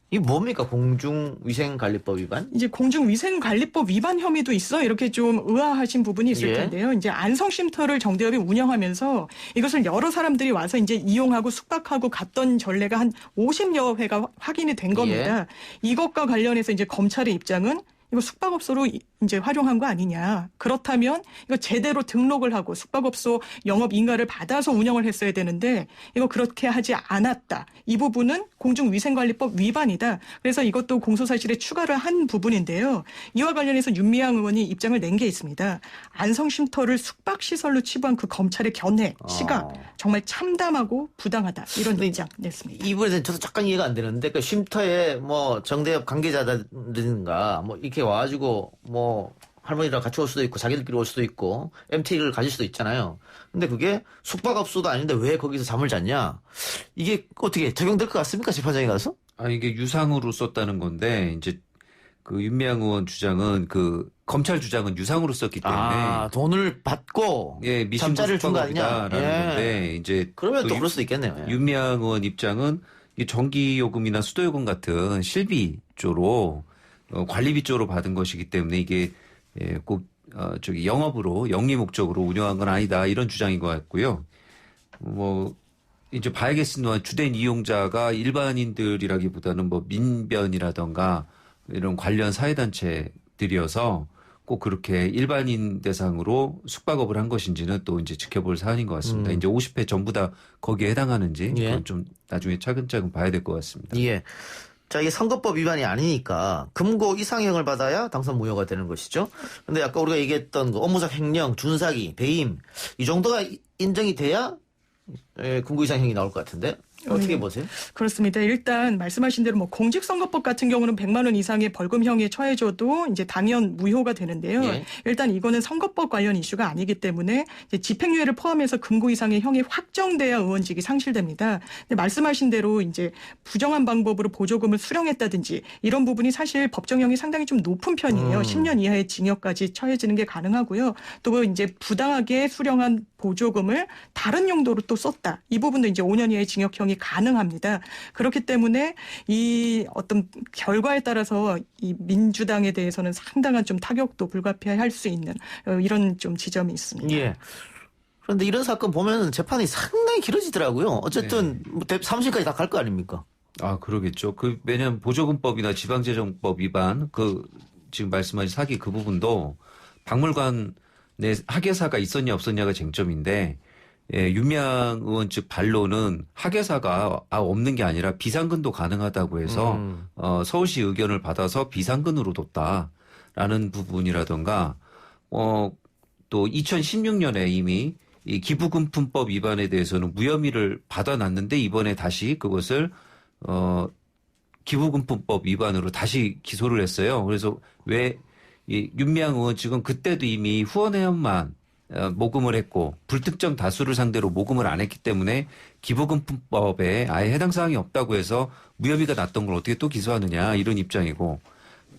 이게 뭡니까? 공중위생관리법 위반? 이제 공중위생관리법 위반 혐의도 있어 이렇게 좀 의아하신 부분이 있을 텐데요. 이제 안성쉼터를 정대협이 운영하면서 이것을 여러 사람들이 와서 이제 이용하고 숙박하고 갔던 전례가 한 50여 회가 확인이 된 겁니다. 이것과 관련해서 이제 검찰의 입장은 이거 숙박업소로 이제 활용한 거 아니냐. 그렇다면 이거 제대로 등록을 하고 숙박업소 영업 인가를 받아서 운영을 했어야 되는데 이거 그렇게 하지 않았다. 이 부분은 공중위생관리법 위반이다. 그래서 이것도 공소사실에 추가를 한 부분인데요. 이와 관련해서 윤미향 의원이 입장을 낸 게 있습니다. 안성쉼터를 숙박시설로 치부한 그 검찰의 견해, 시각 정말 참담하고 부당하다. 이런 입장 냈습니다. 이 부분에 대해서 저도 잠깐 이해가 안 되는데 그 쉼터에 뭐 정대협 관계자들인가 뭐 이렇게 와가지고 뭐 할머니랑 같이 올 수도 있고 자기들끼리 올 수도 있고 MT를 가질 수도 있잖아요. 근데 그게 숙박업소도 아닌데 왜 거기서 잠을 잤냐? 이게 어떻게 적용될 것 같습니까? 재판장에 가서? 이게 유상으로 썼다는 건데 이제 그 윤미향 의원 주장은 그 검찰 주장은 유상으로 썼기 때문에 돈을 받고 잠자리를 준 거 아니냐라는 건데 이제 그러면 또 그럴 수도 있겠네요. 윤미향 의원 입장은 이 전기요금이나 수도요금 같은 실비 쪽으로 관리비 쪽으로 받은 것이기 때문에 이게 꼭 영업으로 영리 목적으로 운영한 건 아니다 이런 주장인 것 같고요. 뭐 이제 봐야겠으나 주된 이용자가 일반인들이라기보다는 뭐 민변이라던가 이런 관련 사회단체들이어서 꼭 그렇게 일반인 대상으로 숙박업을 한 것인지는 또 이제 지켜볼 사안인 것 같습니다. 이제 50회 전부 다 거기에 해당하는지 그건 좀 나중에 차근차근 봐야 될 것 같습니다. 예. 자, 이게 선거법 위반이 아니니까 금고 이상형을 받아야 당선 무효가 되는 것이죠. 근데 아까 우리가 얘기했던 그 업무상 횡령, 준사기, 배임 이 정도가 인정이 돼야 금고 이상형이 나올 것 같은데. 어떻게 보세요? 그렇습니다. 일단 말씀하신 대로 뭐 공직선거법 같은 경우는 100만 원 이상의 벌금형에 처해져도 이제 당연 무효가 되는데요. 예. 일단 이거는 선거법 관련 이슈가 아니기 때문에 이제 집행유예를 포함해서 금고 이상의 형이 확정돼야 의원직이 상실됩니다. 근데 말씀하신 대로 이제 부정한 방법으로 보조금을 수령했다든지 이런 부분이 사실 법정형이 상당히 좀 높은 편이에요. 10년 이하의 징역까지 처해지는 게 가능하고요. 또 이제 부당하게 수령한 보조금을 다른 용도로 또 썼다. 이 부분도 이제 5년 이하의 징역형이 가능합니다. 그렇기 때문에 이 어떤 결과에 따라서 이 민주당에 대해서는 상당한 좀 타격도 불가피할 수 있는 이런 좀 지점이 있습니다. 예. 그런데 이런 사건 보면 재판이 상당히 길어지더라고요. 어쨌든 뭐 사무실까지 다 갈 거 아닙니까? 아, 그러겠죠. 왜냐하면 보조금법이나 지방재정법 위반, 지금 말씀하신 사기 그 부분도 박물관 내 학예사가 있었냐 없었냐가 쟁점인데, 예, 윤미향 의원 측 반론은 학예사가 없는 게 아니라 비상근도 가능하다고 해서 서울시 의견을 받아서 비상근으로 뒀다라는 부분이라던가, 또 2016년에 이미 이 기부금품법 위반에 대해서는 무혐의를 받아놨는데 이번에 다시 그것을 기부금품법 위반으로 다시 기소를 했어요. 그래서 왜 이 윤미향 의원 측은 그때도 이미 후원회원만 모금을 했고 불특정 다수를 상대로 모금을 안 했기 때문에 기부금품법에 아예 해당 사항이 없다고 해서 무혐의가 났던 걸 어떻게 또 기소하느냐 이런 입장이고,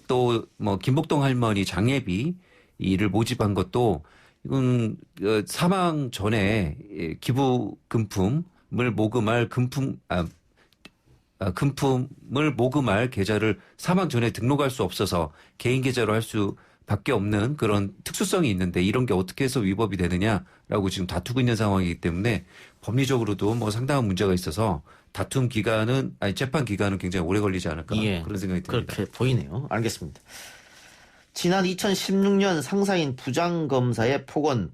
또 뭐 김복동 할머니 장례비 이를 모집한 것도 이건 사망 전에 기부금품을 모금할 금품을 모금할 계좌를 사망 전에 등록할 수 없어서 개인 계좌로 할 수밖에 없는 그런 특수성이 있는데 이런 게 어떻게 해서 위법이 되느냐라고 지금 다투고 있는 상황이기 때문에 법리적으로도 뭐 상당한 문제가 있어서 재판 기간은 굉장히 오래 걸리지 않을까 그런 생각이 듭니다. 그렇게 보이네요. 알겠습니다. 지난 2016년 상사인 부장검사의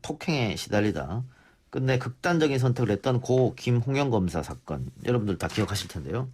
폭행에 시달리다 끝내 극단적인 선택을 했던 고 김홍영 검사 사건, 여러분들 다 기억하실 텐데요.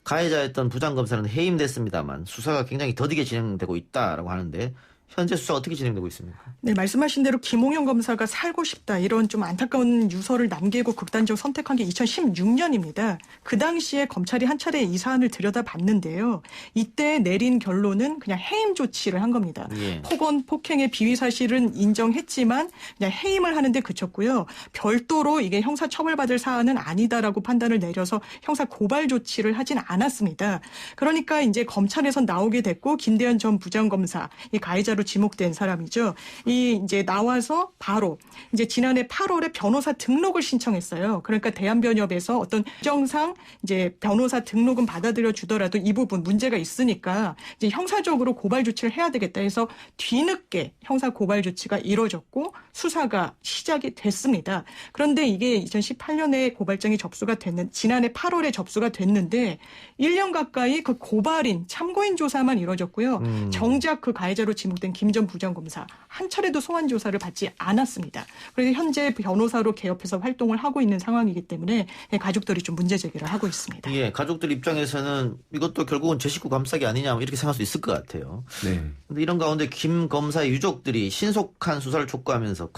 가해자였던 부장검사는 해임됐습니다만 수사가 굉장히 더디게 진행되고 있다라고 하는데 현재 수사 어떻게 진행되고 있습니까? 네, 말씀하신 대로 김홍영 검사가 살고 싶다 이런 좀 안타까운 유서를 남기고 극단적으로 선택한 게 2016년입니다. 그 당시에 검찰이 한 차례 이 사안을 들여다봤는데요. 이때 내린 결론은 그냥 해임 조치를 한 겁니다. 예. 폭행의 비위 사실은 인정했지만 그냥 해임을 하는데 그쳤고요. 별도로 이게 형사 처벌받을 사안은 아니다라고 판단을 내려서 형사 고발 조치를 하진 않았습니다. 그러니까 이제 검찰에서 나오게 됐고 김대현 전 부장검사 이 가해자로 지목된 사람이죠. 이 이제 나와서 바로 이제 지난해 8월에 변호사 등록을 신청했어요. 그러니까 대한변협에서 어떤 정상 이제 변호사 등록은 받아들여 주더라도 이 부분 문제가 있으니까 이제 형사적으로 고발 조치를 해야 되겠다 해서 뒤늦게 형사 고발 조치가 이루어졌고 수사가 시작이 됐습니다. 그런데 이게 2018년에 고발장이 접수가 지난해 8월에 접수가 됐는데 1년 가까이 그 고발인 참고인 조사만 이루어졌고요. 정작 그 가해자로 지목된 김 전 부장검사 한 차례도 소환 조사를 받지 않았습니다. 그래서 현재 변호사로 개업해서 활동을 하고 있는 상황이기 때문에 가족들이 좀 문제 제기를 하고 있습니다. 예, 가족들 입장에서는 이것도 결국은 제 식구 감싸기 아니냐 이렇게 생각할 수 있을 것 같아요. 네. 근데 이런 가운데 김 검사의 유족들이 신속한 수사를 촉구하면서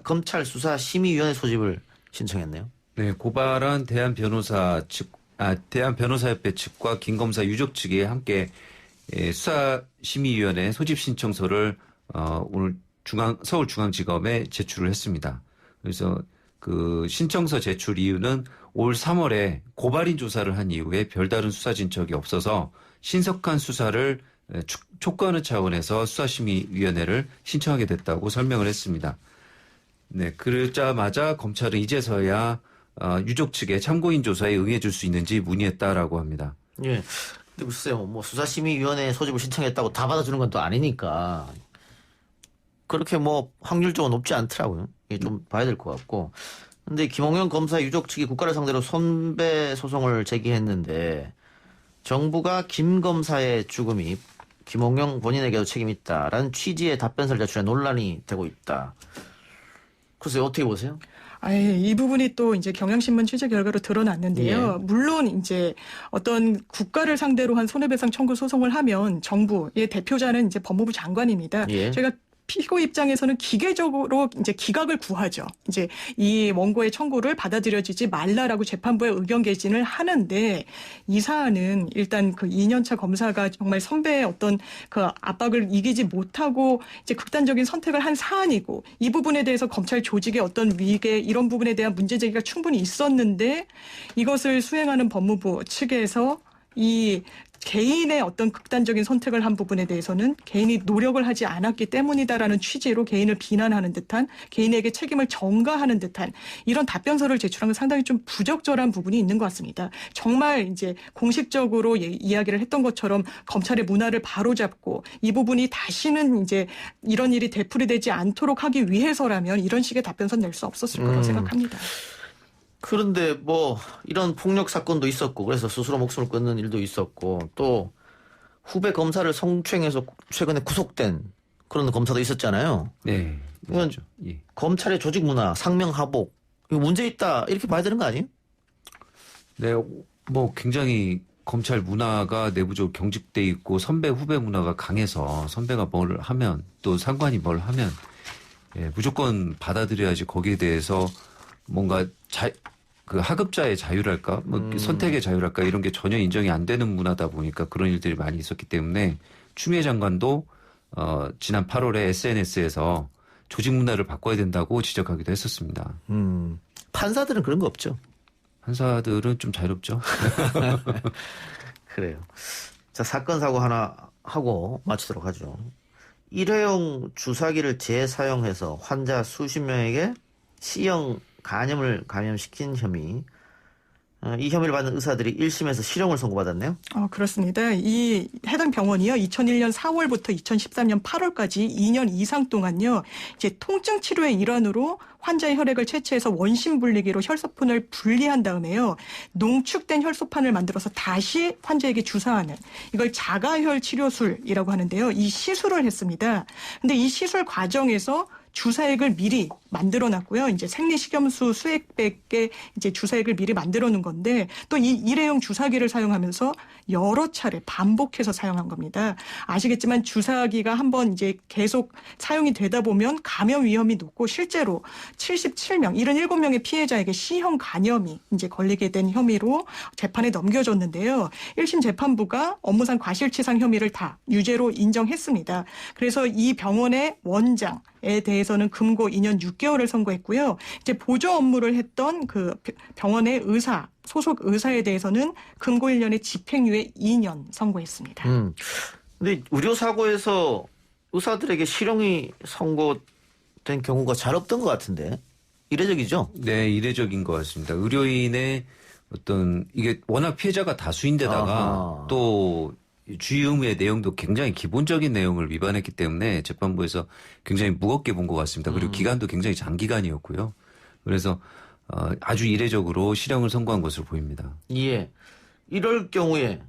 검찰 수사심의위원회 소집을 신청했네요. 네, 고발한 대한변호사협회 측과 김 검사 유족 측이 함께 수사심의위원회 소집 신청서를 오늘 서울중앙지검에 제출을 했습니다. 그래서 그 신청서 제출 이유는 올 3월에 고발인 조사를 한 이후에 별다른 수사 진척이 없어서 신속한 수사를 촉구하는 차원에서 수사심의위원회를 신청하게 됐다고 설명을 했습니다. 네, 그러자마자 검찰은 이제서야 유족 측의 참고인 조사에 응해줄 수 있는지 문의했다라고 합니다. 예. 근데 글쎄요, 뭐 수사심의위원회 소집을 신청했다고 다 받아주는 건 또 아니니까 그렇게 뭐 확률적으로 높지 않더라고요. 이게 좀 봐야 될 것 같고. 근데 김홍영 검사 유족 측이 국가를 상대로 손배 소송을 제기했는데 정부가 김 검사의 죽음이 김홍영 본인에게도 책임이 있다라는 취지의 답변서를 제출해 논란이 되고 있다. 글쎄요, 어떻게 보세요? 이 부분이 또 이제 경향신문 취재 결과로 드러났는데요. 예. 물론 이제 어떤 국가를 상대로 한 손해배상 청구 소송을 하면 정부의 대표자는 이제 법무부 장관입니다. 예. 저희가 피고 입장에서는 기계적으로 이제 기각을 구하죠. 이제 이 원고의 청구를 받아들여지지 말라라고 재판부에 의견 개진을 하는데 이 사안은 일단 그 2년차 검사가 정말 선배의 어떤 그 압박을 이기지 못하고 이제 극단적인 선택을 한 사안이고 이 부분에 대해서 검찰 조직의 어떤 위계 이런 부분에 대한 문제 제기가 충분히 있었는데 이것을 수행하는 법무부 측에서 이 개인의 어떤 극단적인 선택을 한 부분에 대해서는 개인이 노력을 하지 않았기 때문이다라는 취지로 개인을 비난하는 듯한 개인에게 책임을 전가하는 듯한 이런 답변서를 제출한 건 상당히 좀 부적절한 부분이 있는 것 같습니다. 정말 이제 공식적으로 이야기를 했던 것처럼 검찰의 문화를 바로잡고 이 부분이 다시는 이제 이런 일이 되풀이되지 않도록 하기 위해서라면 이런 식의 답변서 낼 수 없었을 거라고 생각합니다. 그런데 뭐 이런 폭력 사건도 있었고 그래서 스스로 목숨을 끊는 일도 있었고 또 후배 검사를 성추행해서 최근에 구속된 그런 검사도 있었잖아요. 네. 이건 예. 검찰의 조직 문화, 상명하복 이거 문제 있다 이렇게 봐야 되는 거 아니에요? 네, 뭐 굉장히 검찰 문화가 내부적으로 경직돼 있고 선배 후배 문화가 강해서 선배가 뭘 하면 또 상관이 뭘 하면 예, 무조건 받아들여야지 거기에 대해서 뭔가 그 하급자의 자유랄까, 뭐 선택의 자유랄까 이런 게 전혀 인정이 안 되는 문화다 보니까 그런 일들이 많이 있었기 때문에 추미애 장관도 지난 8월에 SNS에서 조직 문화를 바꿔야 된다고 지적하기도 했었습니다. 판사들은 그런 거 없죠? 판사들은 좀 자유롭죠. 그래요. 자, 사건 사고 하나 하고 마치도록 하죠. 일회용 주사기를 재사용해서 환자 수십 명에게 C형 간염을 감염시킨 혐의. 이 혐의를 받는 의사들이 1심에서 실형을 선고받았네요. 그렇습니다. 이 해당 병원이요. 2001년 4월부터 2013년 8월까지 2년 이상 동안요. 이제 통증 치료의 일환으로 환자의 혈액을 채취해서 원심 분리기로 혈소판을 분리한 다음에요. 농축된 혈소판을 만들어서 다시 환자에게 주사하는 이걸 자가혈 치료술이라고 하는데요. 이 시술을 했습니다. 근데 이 시술 과정에서 주사액을 미리 만들어 놨고요. 이제 생리식염수 수백 개 이제 주사액을 미리 만들어 놓은 건데 또 이 일회용 주사기를 사용하면서 여러 차례 반복해서 사용한 겁니다. 아시겠지만 주사기가 한번 이제 계속 사용이 되다 보면 감염 위험이 높고 실제로 77명, 77명의 피해자에게 C형 간염이 이제 걸리게 된 혐의로 재판에 넘겨졌는데요. 1심 재판부가 업무상 과실치상 혐의를 다 유죄로 인정했습니다. 그래서 이 병원의 원장에 대해서는 금고 2년 6개월을 선고했고요. 이제 보조 업무를 했던 그 병원의 의사, 소속 의사에 대해서는 금고 1년에 집행유예 2년 선고했습니다. 근데 의료사고에서 의사들에게 실형이 선고된 경우가 잘 없던 것 같은데 이례적이죠? 네, 이례적인 것 같습니다. 의료인의 어떤 이게 워낙 피해자가 다수인데다가 또 주의 의무의 내용도 굉장히 기본적인 내용을 위반했기 때문에 재판부에서 굉장히 무겁게 본 것 같습니다. 그리고 기간도 굉장히 장기간이었고요. 그래서 아주 이례적으로 실형을 선고한 것으로 보입니다. 예. 이럴 경우에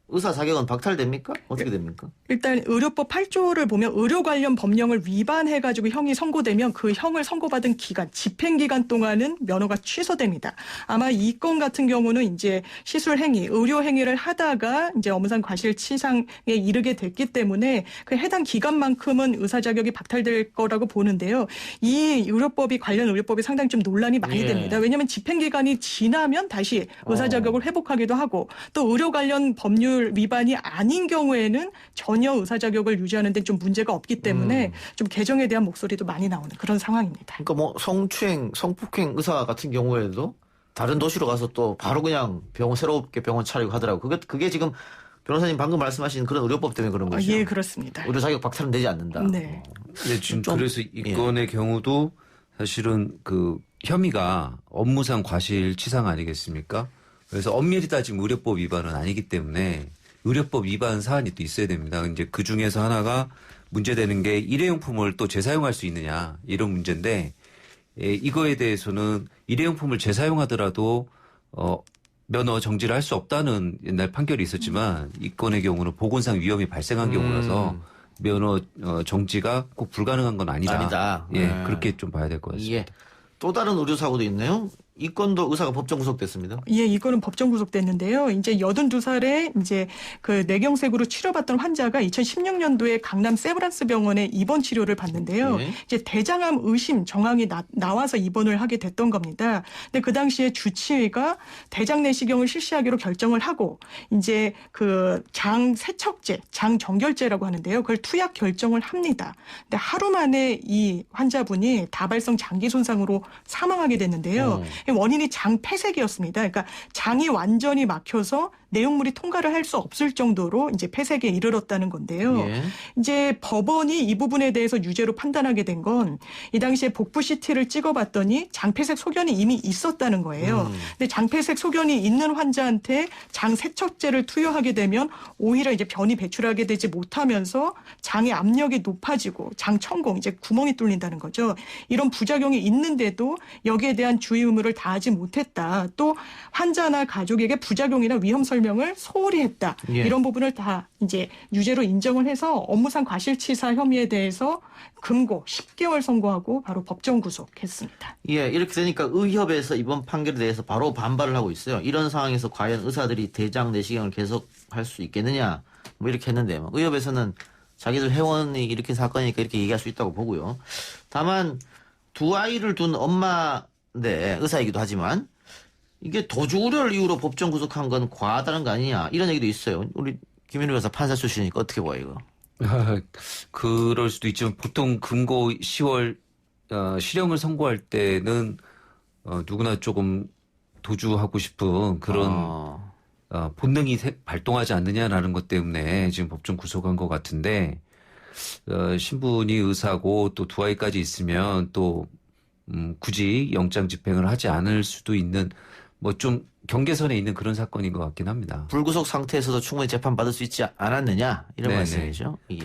의사 자격은 박탈됩니까? 어떻게 됩니까? 일단 의료법 8조를 보면 의료 관련 법령을 위반해가지고 형이 선고되면 그 형을 선고받은 기간, 집행기간 동안은 면허가 취소됩니다. 아마 이 건 같은 경우는 이제 시술 행위, 의료 행위를 하다가 이제 업무상 과실치상에 이르게 됐기 때문에 그 해당 기간만큼은 의사 자격이 박탈될 거라고 보는데요. 이 의료법이 관련 의료법이 상당히 좀 논란이 많이 됩니다. 왜냐하면 집행기간이 지나면 다시 의사 자격을 회복하기도 하고 또 의료 관련 법률 위반이 아닌 경우에는 전혀 의사 자격을 유지하는 데 좀 문제가 없기 때문에 좀 개정에 대한 목소리도 많이 나오는 그런 상황입니다. 그러니까 뭐 성추행, 성폭행 의사 같은 경우에도 다른 도시로 가서 또 바로 그냥 새롭게 병원 차리고 하더라고. 그게 지금 변호사님 방금 말씀하신 그런 의료법 때문에 그런 거죠. 예, 그렇습니다. 의료 자격 박탈은 되지 않는다. 네. 네, 지금 그래서 이 건의 경우도 사실은 그 혐의가 업무상 과실치상 아니겠습니까? 그래서 엄밀히 따지면 의료법 위반은 아니기 때문에 의료법 위반 사안이 또 있어야 됩니다. 이제 그 중에서 하나가 문제되는 게 일회용품을 또 재사용할 수 있느냐 이런 문제인데 이거에 대해서는 일회용품을 재사용하더라도 면허 정지를 할 수 없다는 옛날 판결이 있었지만 이 건의 경우는 보건상 위험이 발생한 경우라서 면허 정지가 꼭 불가능한 건 아니다. 아니다. 예, 그렇게 좀 봐야 될 것 같습니다. 예. 또 다른 의료사고도 있네요. 이 건도 의사가 법정 구속됐습니다. 예, 이거는 법정 구속됐는데요. 이제 82살에 이제 그 뇌경색으로 치료받던 환자가 2016년도에 강남 세브란스 병원에 입원 치료를 받는데요. 예. 이제 대장암 의심 정황이 나와서 입원을 하게 됐던 겁니다. 근데 그 당시에 주치의가 대장 내시경을 실시하기로 결정을 하고 이제 그 장 세척제, 장 정결제라고 하는데요. 그걸 투약 결정을 합니다. 근데 하루 만에 이 환자분이 다발성 장기 손상으로 사망하게 됐는데요. 원인이 장 폐색이었습니다. 그러니까 장이 완전히 막혀서 내용물이 통과를 할 수 없을 정도로 이제 폐색에 이르렀다는 건데요. 예. 이제 법원이 이 부분에 대해서 유죄로 판단하게 된 건 이 당시에 복부 CT를 찍어봤더니 장폐색 소견이 이미 있었다는 거예요. 근데 장폐색 소견이 있는 환자한테 장 세척제를 투여하게 되면 오히려 이제 변이 배출하게 되지 못하면서 장의 압력이 높아지고 장 천공 이제 구멍이 뚫린다는 거죠. 이런 부작용이 있는데도 여기에 대한 주의 의무를 다하지 못했다. 또 환자나 가족에게 부작용이나 위험 설명을 소홀히 했다. 예. 이런 부분을 다 이제 유죄로 인정을 해서 업무상 과실치사 혐의에 대해서 금고 10개월 선고하고 바로 법정 구속했습니다. 예, 이렇게 되니까 의협에서 이번 판결에 대해서 바로 반발을 하고 있어요. 이런 상황에서 과연 의사들이 대장 내시경을 계속할 수 있겠느냐, 뭐 이렇게 했는데 의협에서는 자기들 회원이 일으킨 사건이니까 이렇게 얘기할 수 있다고 보고요. 다만 두 아이를 둔 엄마인데 의사이기도 하지만 이게 도주 우려를 이유로 법정 구속한 건 과하다는 거 아니냐 이런 얘기도 있어요. 우리 김민우 여사 판사 출신이니까 어떻게 봐요 이거? 그럴 수도 있지만 보통 금고 10월 실형을 선고할 때는 누구나 조금 도주하고 싶은 그런 본능이 발동하지 않느냐라는 것 때문에 지금 법정 구속한 것 같은데 신분이 의사고 또 두 아이까지 있으면 또 굳이 영장 집행을 하지 않을 수도 있는 뭐 좀 경계선에 있는 그런 사건인 것 같긴 합니다. 불구속 상태에서도 충분히 재판 받을 수 있지 않았느냐 이런 네네. 말씀이죠. 예.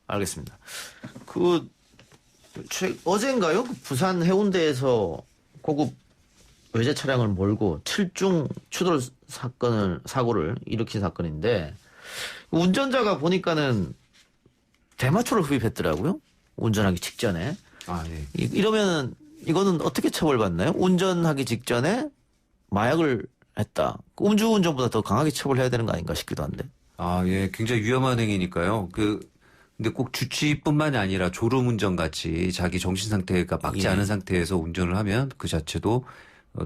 알겠습니다. 어젠가요? 부산 해운대에서 고급 외제 차량을 몰고 7중 추돌 사고를 일으킨 사건인데 운전자가 보니까는 대마초를 흡입했더라고요. 운전하기 직전에. 아, 네. 이러면은 이거는 어떻게 처벌받나요? 운전하기 직전에 마약을 했다. 음주운전보다 더 강하게 처벌해야 되는 거 아닌가 싶기도 한데. 아, 예. 굉장히 위험한 행위니까요. 근데 꼭 주치뿐만이 아니라 졸음운전 같이 자기 정신 상태가 막지 예. 않은 상태에서 운전을 하면 그 자체도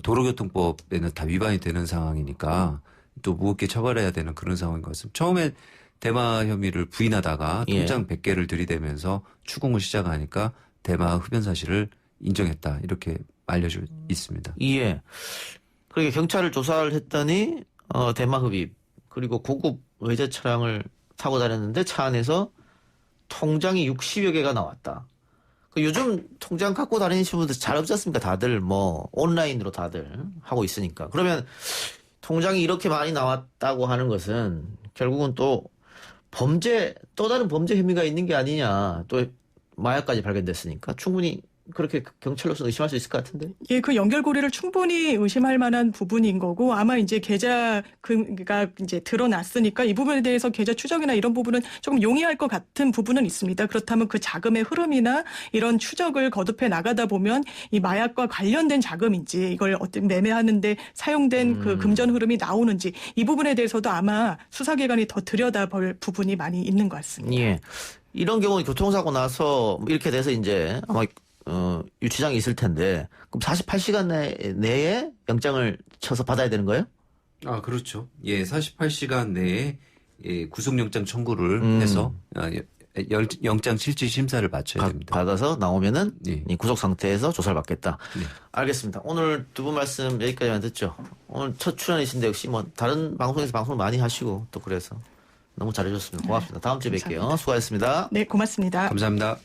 도로교통법에는 다 위반이 되는 상황이니까 또 무겁게 처벌해야 되는 그런 상황인 것 같습니다. 처음에 대마 혐의를 부인하다가 예. 통장 100개를 들이대면서 추궁을 시작하니까 대마 흡연 사실을 인정했다. 이렇게 알려져 있습니다. 예. 그러니까 경찰을 조사를 했더니 대마 흡입 그리고 고급 외제 차량을 타고 다녔는데 차 안에서 통장이 60여 개가 나왔다. 요즘 통장 갖고 다니시는 분들 잘 없지 않습니까? 다들 뭐 온라인으로 다들 하고 있으니까. 그러면 통장이 이렇게 많이 나왔다고 하는 것은 결국은 또 다른 범죄 혐의가 있는 게 아니냐. 또 마약까지 발견됐으니까 충분히 그렇게 경찰로서 의심할 수 있을 것 같은데. 예, 그 연결고리를 충분히 의심할 만한 부분인 거고 아마 이제 계좌가 이제 드러났으니까 이 부분에 대해서 계좌 추적이나 이런 부분은 조금 용이할 것 같은 부분은 있습니다. 그렇다면 그 자금의 흐름이나 이런 추적을 거듭해 나가다 보면 이 마약과 관련된 자금인지 이걸 어떤 매매하는데 사용된 그 금전 흐름이 나오는지 이 부분에 대해서도 아마 수사기관이 더 들여다볼 부분이 많이 있는 것 같습니다. 예. 이런 경우는 교통사고 나서 이렇게 돼서 이제 아마 유치장이 있을 텐데 그럼 48시간 내에 영장을 쳐서 받아야 되는 거예요? 아, 그렇죠. 예, 48시간 내에 구속영장 청구를 해서 영장 실질 심사를 마쳐야 됩니다. 받아서 나오면은 예. 이 구속 상태에서 조사를 받겠다. 네. 알겠습니다. 오늘 두 분 말씀 여기까지만 듣죠. 오늘 첫 출연이신데 역시 뭐 다른 방송에서 방송을 많이 하시고 또 그래서 너무 잘해주셨습니다. 고맙습니다. 다음 주에 뵐게요. 수고하셨습니다. 네, 고맙습니다. 감사합니다.